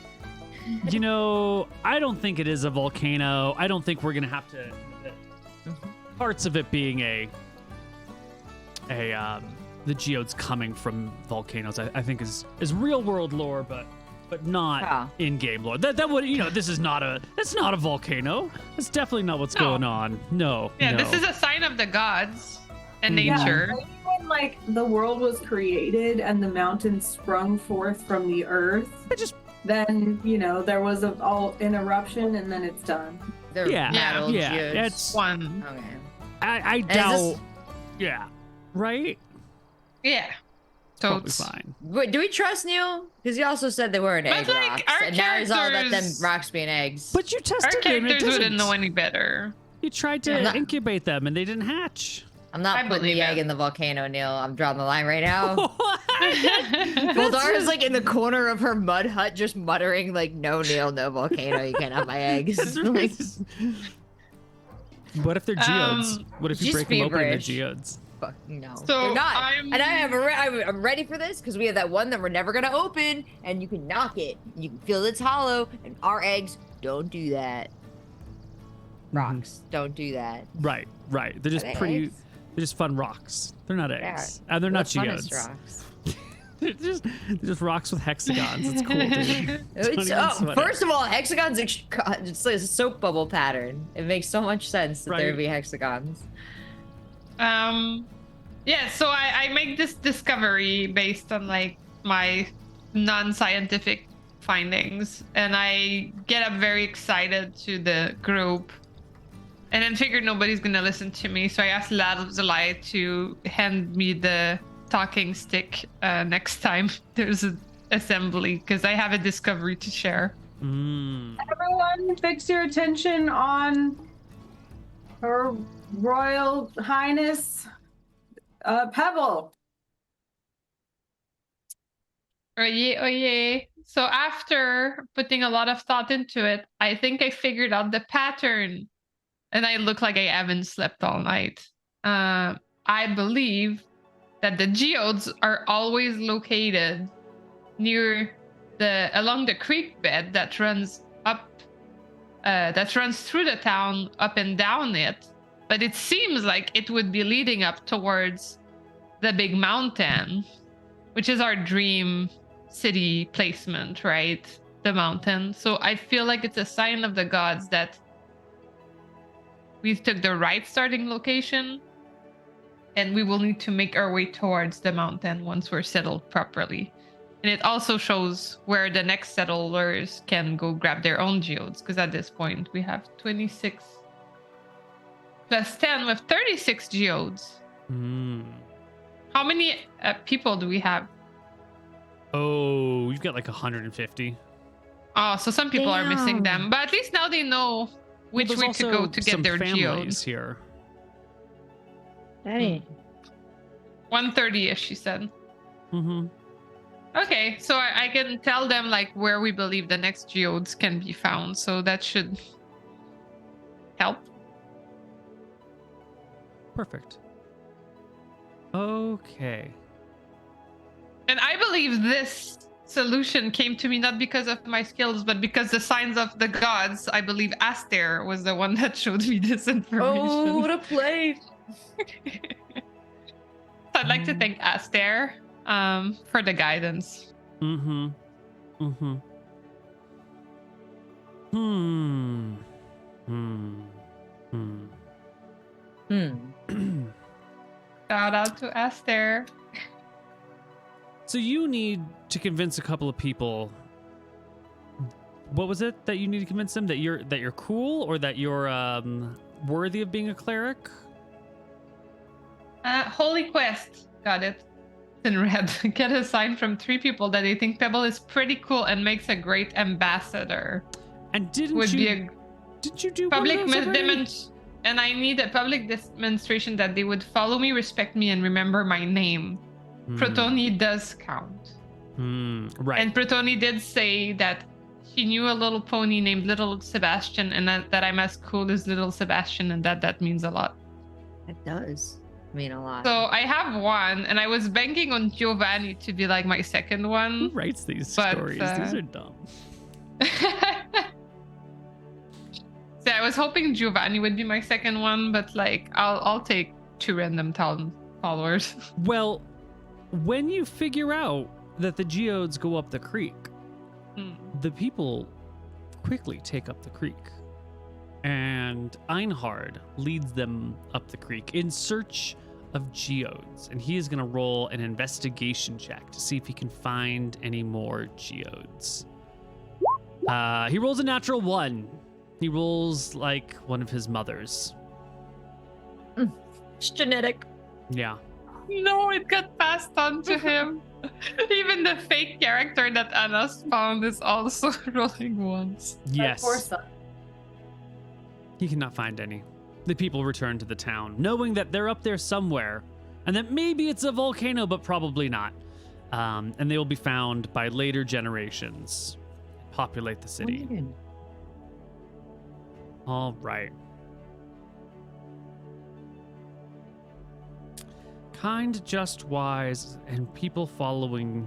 I don't think it is a volcano. I don't think we're gonna have to. Parts of it being the geodes coming from volcanoes, I think is real world lore, but not in game lore. That would this is not a volcano. That's definitely not what's going on. No. Yeah, no. this is a sign of the gods and Yeah. nature. Maybe when the world was created and the mountains sprung forth from the earth, then there was an eruption and then it's done. They're metal geodes. It's One. Okay. I doubt. Yeah. Right. Yeah. So Probably it's fine. Wait, do we trust Neal? Because he also said they weren't But, egg like, rocks, our and now he's all about them characters- rocks being eggs. But you our tested them. It characters doesn't. wouldn't know any better. You tried to Yeah. incubate them and they didn't hatch. I'm not I putting believe the it. egg in the volcano, Neal. I'm drawing the line right now. That's Boldara's like in the corner of her mud hut, just muttering like, "No, Neal, no volcano. You can't have my eggs." Like, What if they're geodes? What if you just break them open and they're feverish. geodes? fuck no, So they're not. I'm- And I'm ready for this because we have that one that we're never gonna open, and you can knock it, you can feel it's hollow, and our eggs don't do that. Rocks don't do that. Right. They're just Are they pretty. eggs? They're just fun rocks. They're not They eggs, are. and they're not The funnest geodes. rocks. they're just rocks with hexagons. It's cool, dude. It's, even sweat it. first of all, hexagons, it's like a soap bubble pattern. It makes so much sense that there Right. would be hexagons. Yeah, so I make this discovery based on like my non-scientific findings, and I get up very excited to the group, and then figured nobody's gonna listen to me, so I asked Lazuli to hand me the talking stick next time there's an assembly, because I have a discovery to share. Everyone, fix your attention on Her Royal Highness Pebble. Oye. So after putting a lot of thought into it, I think I figured out the pattern, and I look like I haven't slept all night. I believe that the geodes are always located near along the creek bed that runs up, that runs through the town, up and down it. But it seems like it would be leading up towards the big mountain, which is our dream city placement, right? The mountain. So I feel like it's a sign of the gods that we took the right starting location, and we will need to make our way towards the mountain once we're settled properly. And it also shows where the next settlers can go grab their own geodes, because at this point we have 26 plus 10 with 36 geodes. How many people do we have? Oh, you've got like 150. Oh, so some people are missing Damn. them, but at least now they know which There's way to go also to get some their families geodes. here. Hey. 130ish, she said. Mm-hmm. Okay, so I can tell them like where we believe the next geodes can be found, so that should help. Perfect. Okay. And I believe this solution came to me not because of my skills, but because the signs of the gods. I believe Aster was the one that showed me this information. Oh, what a play! I'd like to thank Aster for the guidance. Mm-hmm. Mm-hmm. Hmm. Hmm. Hmm. Shout out to Aster. So you need to convince a couple of people. What was it that you need to convince them that you're cool or that you're worthy of being a cleric? Holy Quest. Got it. In red. Get a sign from 3 people that they think Pebble is pretty cool and makes a great ambassador. And didn't Would you be a did you do public one of those already? and I need a public demonstration that they would follow me, respect me, and remember my name. Protoni does count. Right. And Protoni did say that she knew a little pony named Little Sebastian, and that I'm as cool as Little Sebastian, and that means a lot. It does mean a lot. So I have one, and I was banking on Giovanni to be like my second Who one. writes these But, stories? These are dumb. So I was hoping Giovanni would be my second one, but like I'll take 2 random town followers. Well, when you figure out that the geodes go up the creek, the people quickly take up the creek. And Einhard leads them up the creek in search of geodes. And he is going to roll an investigation check to see if he can find any more geodes. He rolls a natural 1. He rolls like one of his mothers. It's genetic. Yeah. No, it got passed on to him. Even the fake character that Anna found is also rolling ones. Yes. Poor son. He cannot find any. The people return to the town, knowing that they're up there somewhere, and that maybe it's a volcano, but probably not. And they will be found by later generations. Populate the city. All right. Kind, just, wise, and people following.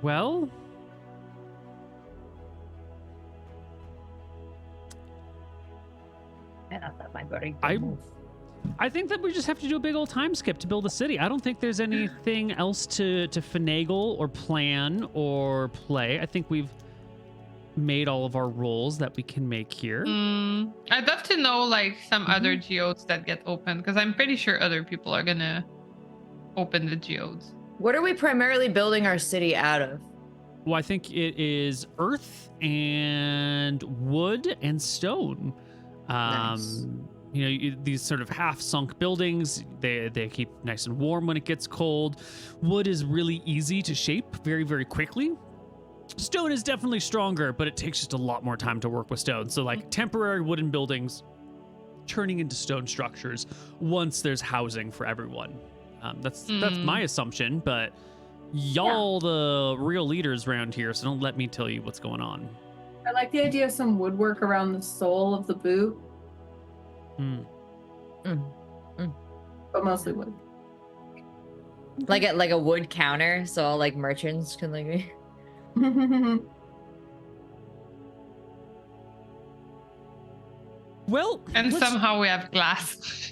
Well, I think that we just have to do a big old time skip to build a city. I don't think there's anything else to finagle or plan or play. I think we've made all of our rolls that we can make here. I'd love to know like some other geodes that get open, because I'm pretty sure other people are gonna open the geodes. What are we primarily building our city out of? Well, I think it is earth and wood and stone. Nice. You know, these sort of half-sunk buildings, they keep nice and warm when it gets cold. Wood is really easy to shape very, very quickly. Stone is definitely stronger, but it takes just a lot more time to work with stone. So like temporary wooden buildings turning into stone structures once there's housing for everyone. That's my assumption, but y'all the real leaders around here, so don't let me tell you what's going on. I like the idea of some woodwork around the sole of the boot, but mostly wood. Like a wood counter, so all like merchants can like. Well, And somehow we have glass.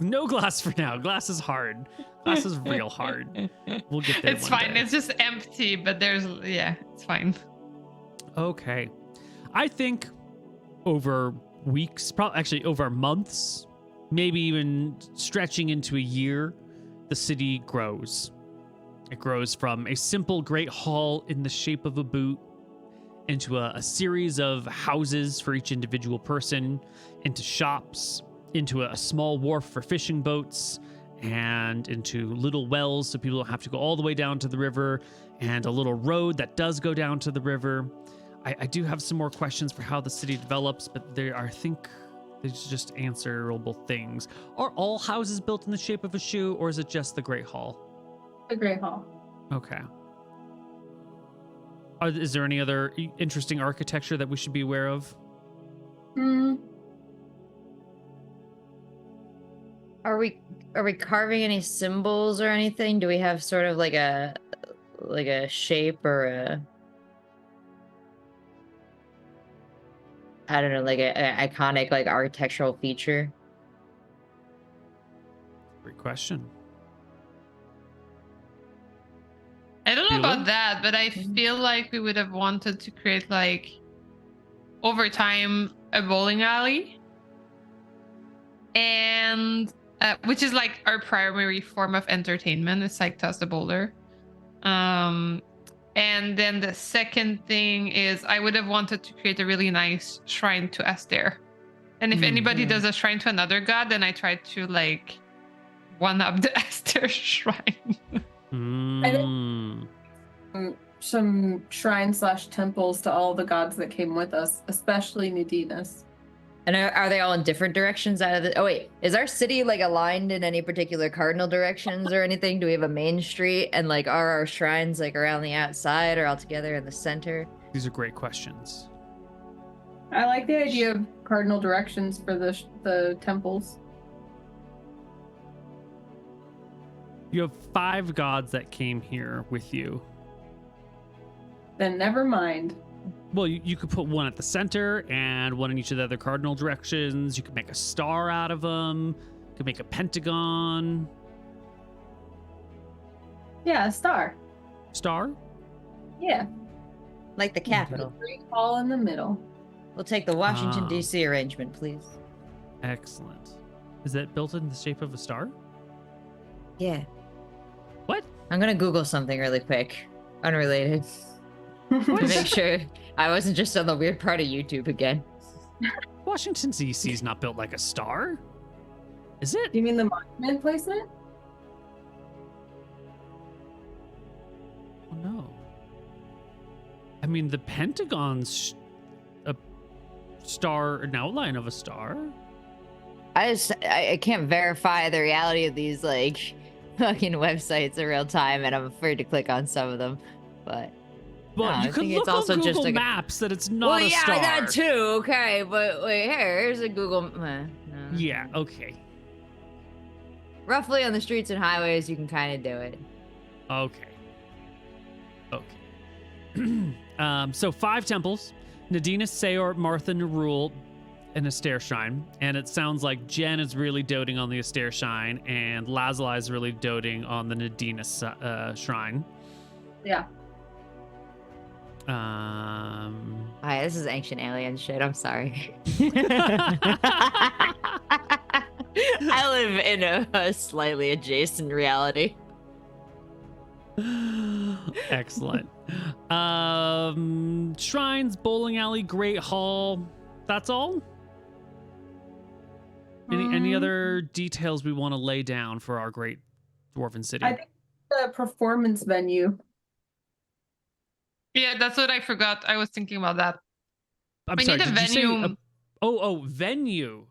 no glass for now. Glass is hard. Glass is real hard. We'll get there. It's one fine. day. It's just empty, but it's fine. Okay. I think over weeks, actually over months, maybe even stretching into a year, the city grows. It grows from a simple great hall in the shape of a boot into a series of houses for each individual person, into shops, into a small wharf for fishing boats, and into little wells so people don't have to go all the way down to the river, and a little road that does go down to the river. I do have some more questions for how the city develops, but I think there's just answerable things. Are all houses built in the shape of a shoe, or is it just the Great Hall? The Great Hall. Okay. Is there any other interesting architecture that we should be aware of? Are we carving any symbols or anything? Do we have sort of like a shape or a, I don't know, like a iconic like architectural feature? Great question. I don't know Bueller? about that, but I feel like we would have wanted to create like over time a bowling alley, and which is like our primary form of entertainment. It's like toss the boulder. And then the second thing is I would have wanted to create a really nice shrine to Aster. And if anybody does a shrine to another god, then I try to like one up the Aster shrine. Mm. Some shrine/temples to all the gods that came with us, especially Nadinas. And are they all in different directions out of the? Oh wait, is our city like aligned in any particular cardinal directions or anything? Do we have a main street, and like are our shrines like around the outside or all together in the center? These are great questions. I like the idea of cardinal directions for the temples. You have 5 gods that came here with you. Then never mind. Well, you could put one at the center and one in each of the other cardinal directions. You could make a star out of them. You could make a pentagon. Yeah, a star. Star? Yeah. Like the capital. Great ball in the middle. We'll take the Washington Ah. D.C. arrangement, please. Excellent. Is that built in the shape of a star? Yeah. What? I'm gonna Google something really quick, unrelated, to make sure I wasn't just on the weird part of YouTube again. Washington, D.C. is not built like a star. Is it? You mean the monument placement? Oh, no. I mean, the Pentagon's a star, an outline of a star. I can't verify the reality of these like fucking websites in real time, and I'm afraid to click on some of them. But But No, you I can think look it's on also Google just like a- Maps that it's not well, a yeah, star. that too. Okay, but wait, here's a Google. No. Yeah, okay. Roughly on the streets and highways, you can kind of do it. Okay. So 5 temples. Nadina, Seor, Martha, Nerul, and Astair Shrine. And it sounds like Jen is really doting on the Astair Shrine, and Lazuli is really doting on the Nadina Shrine. Yeah. Hi, this is ancient alien shit. I'm sorry. I live in a slightly adjacent reality. Excellent. Shrines, bowling alley, great hall. That's all? Any other details we want to lay down for our great dwarven city? I think the performance venue. Yeah, that's what I forgot. I was thinking about that. I'm We sorry, need a did you say venue. venue.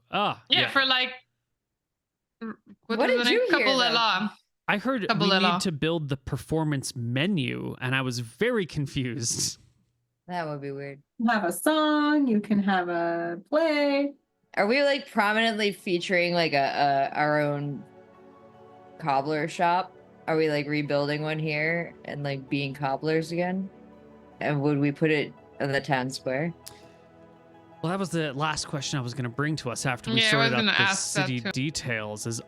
Yeah, for like. What is did the name? you hear, Capoeira. I heard we Capoeira. need to build the performance menu, and I was very confused. That would be weird. You can have a song, you can have a play. Are we like prominently featuring like a our own cobbler shop? Are we like rebuilding one here and like being cobblers again? And would we put it in the town square? Well, that was the last question I was going to bring to us after we Yeah, I sorted was out gonna the ask that city too. details. Is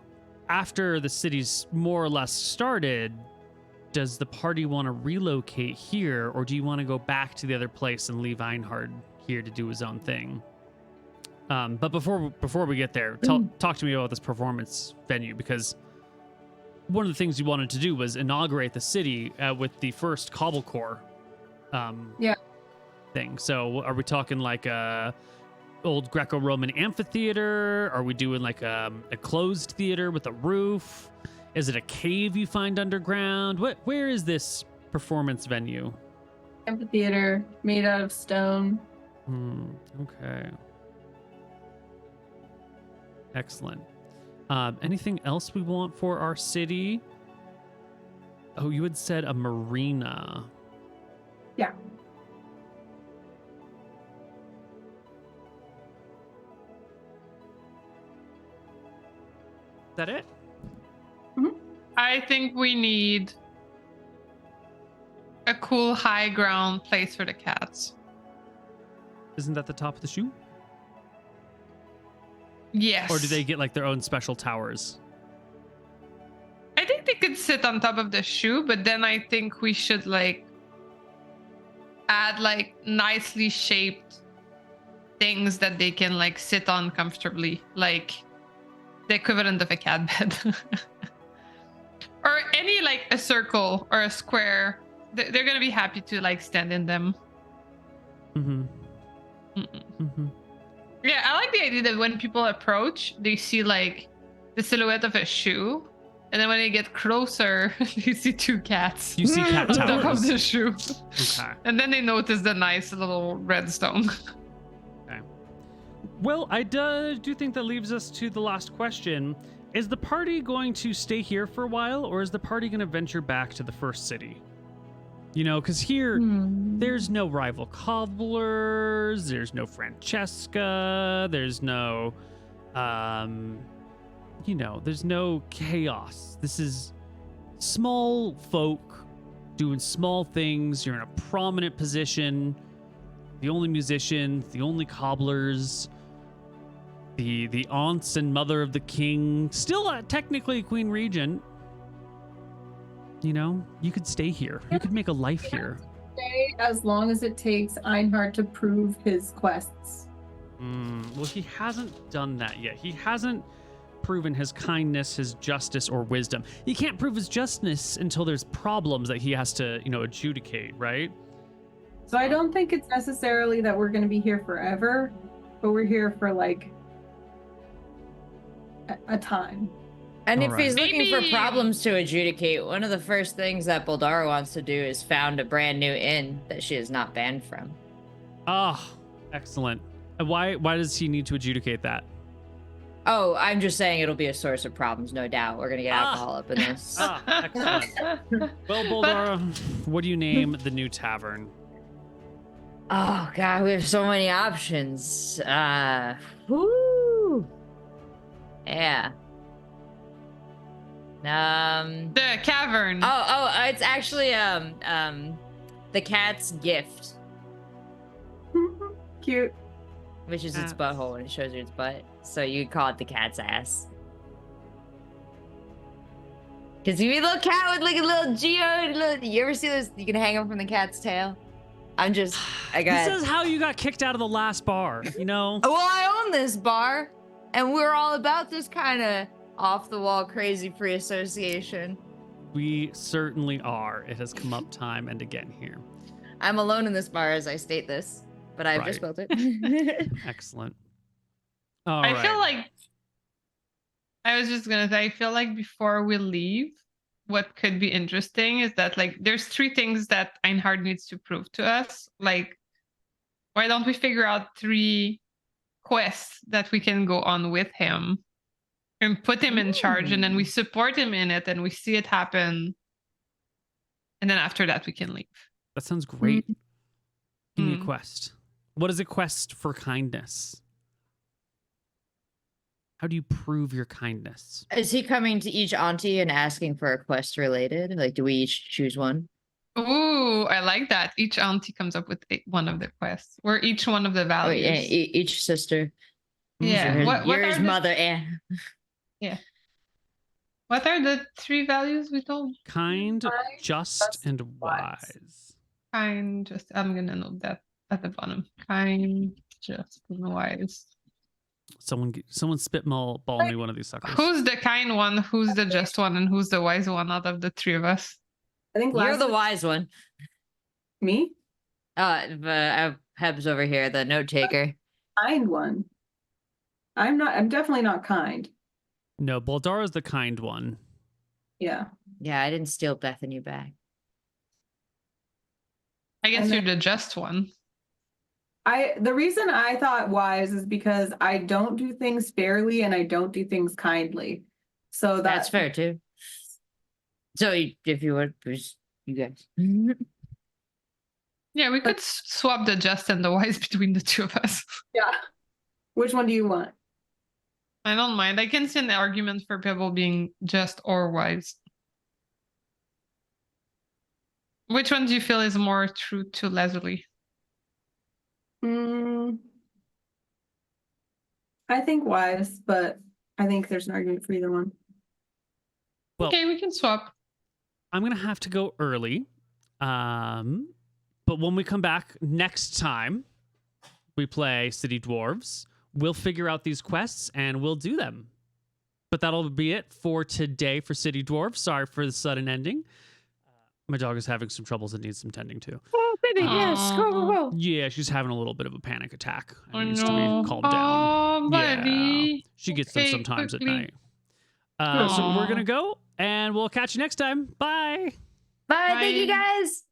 after the city's more or less started, does the party want to relocate here, or do you want to go back to the other place and leave Einhard here to do his own thing? But before we get there, talk to me about this performance venue, because one of the things you wanted to do was inaugurate the city with the first Cobblecore thing. So are we talking like a old Greco-Roman amphitheater? Are we doing like a closed theater with a roof? Is it a cave you find underground? Where is this performance venue? Amphitheater made out of stone. Okay. Excellent. Anything else we want for our city? Oh, you had said a marina. Yeah. that it? I think we need a cool high ground place for the cats. Isn't that the top of the shoe? Yes. Or do they get like their own special towers? I think they could sit on top of the shoe, but then I think we should like add like nicely shaped things that they can like sit on comfortably, like the equivalent of a cat bed. Or any like a circle or a square. They're gonna be happy to like stand in them. Mm-hmm. Mm-hmm. Yeah, I like the idea that when people approach, they see like the silhouette of a shoe, and then when they get closer, you see two cats. You see cat on top of towers. the shoe. Okay. And then they notice the nice little red stone. Okay. Well, I do think that leaves us to the last question. Is the party going to stay here for a while, or is the party going to venture back to the first city? You know, because here, there's no rival cobblers, there's no Francesca, there's no, you know, there's no chaos. This is small folk doing small things. You're in a prominent position. The only musicians, the only cobblers, the aunts and mother of the king, still technically Queen Regent. You know, you could stay here. You could make a life here. Stay as long as it takes Einhard to prove his quests. Well, he hasn't done that yet. He hasn't proven his kindness, his justice, or wisdom. He can't prove his justness until there's problems that he has to, you know, adjudicate, right? So I don't think it's necessarily that we're going to be here forever, but we're here for like a time. And All if right. he's looking for Maybe- problems to adjudicate, one of the first things that Boldara wants to do is found a brand new inn that she is not banned from. Ah, excellent. And why does he need to adjudicate that? Oh, I'm just saying it'll be a source of problems, no doubt. We're gonna get Ah. alcohol up in this. Ah, excellent. Well, Boldara, what do you name the new tavern? Oh god, we have so many options. Whoo. Yeah. The cavern. It's actually the cat's gift, Cute. which is its Cats. butthole when it shows you its butt. So you call it the cat's ass. Cause you be a little cat with like a little geode. You ever see those? You can hang them from the cat's tail. I This is how you got kicked out of the last bar, you know? Well, I own this bar, and we're all about this kind of off-the-wall crazy free association. We certainly are. It has come up time and again here. I'm alone in this bar as I state this, but I've just Right. built it. Excellent. All I right. feel like I was just gonna say, I feel like before we leave, what could be interesting is that like there's 3 things that Einhard needs to prove to us. Like, why don't we figure out 3 quests that we can go on with him and put him in charge, and then we support him in it and we see it happen. And then after that we can leave. That sounds great. Give me a Mm. quest. What is a quest for kindness? How do you prove your kindness? Is he coming to each auntie and asking for a quest related? Like, do we each choose one? Ooh, I like that. Each auntie comes up with one of the quests, or each one of the Oh, values. yeah, each sister. Yeah, Yours, what yours are the- mother, and What are the 3 values we told? Kind, Kind, just, just, and wise. wise. Kind, just, I'm gonna note that at the bottom. Kind, just, and wise. Someone spitball me one of these suckers. Who's the kind one? Who's the just one? And who's the wise one out of the 3 of us? I think you're last the wise one. me, Heb's over here, the note taker. kind one. I'm definitely not kind. No, Boldara's the kind one. Yeah. Yeah, I didn't steal Bethany back. I guess And you're then- the just one. The reason I thought wise is because I don't do things fairly and I don't do things kindly. So That's fair too. So if you would, you guys. Yeah, we could swap the just and the wise between the 2 of us. Yeah. Which one do you want? I don't mind. I can see an argument for Pebble being just or wise. Which one do you feel is more true to Lazuli? I think wise, but I think there's an argument for either one. Well, okay, we can swap. I'm gonna have to go early. But when we come back next time, we play City Dwarves. We'll figure out these quests and we'll do them. But that'll be it for today for City Dwarves. Sorry for the sudden ending. My dog is having some troubles and needs some tending to. Oh, baby, yes, go, go, go. Yeah, she's having a little bit of a panic attack. Oh, It needs to no. be calmed down. Oh, Yeah, buddy. she gets them Okay, sometimes quickly. at night. So we're Aw. gonna go, and we'll catch you next time. Bye. Bye. Thank you Bye. guys.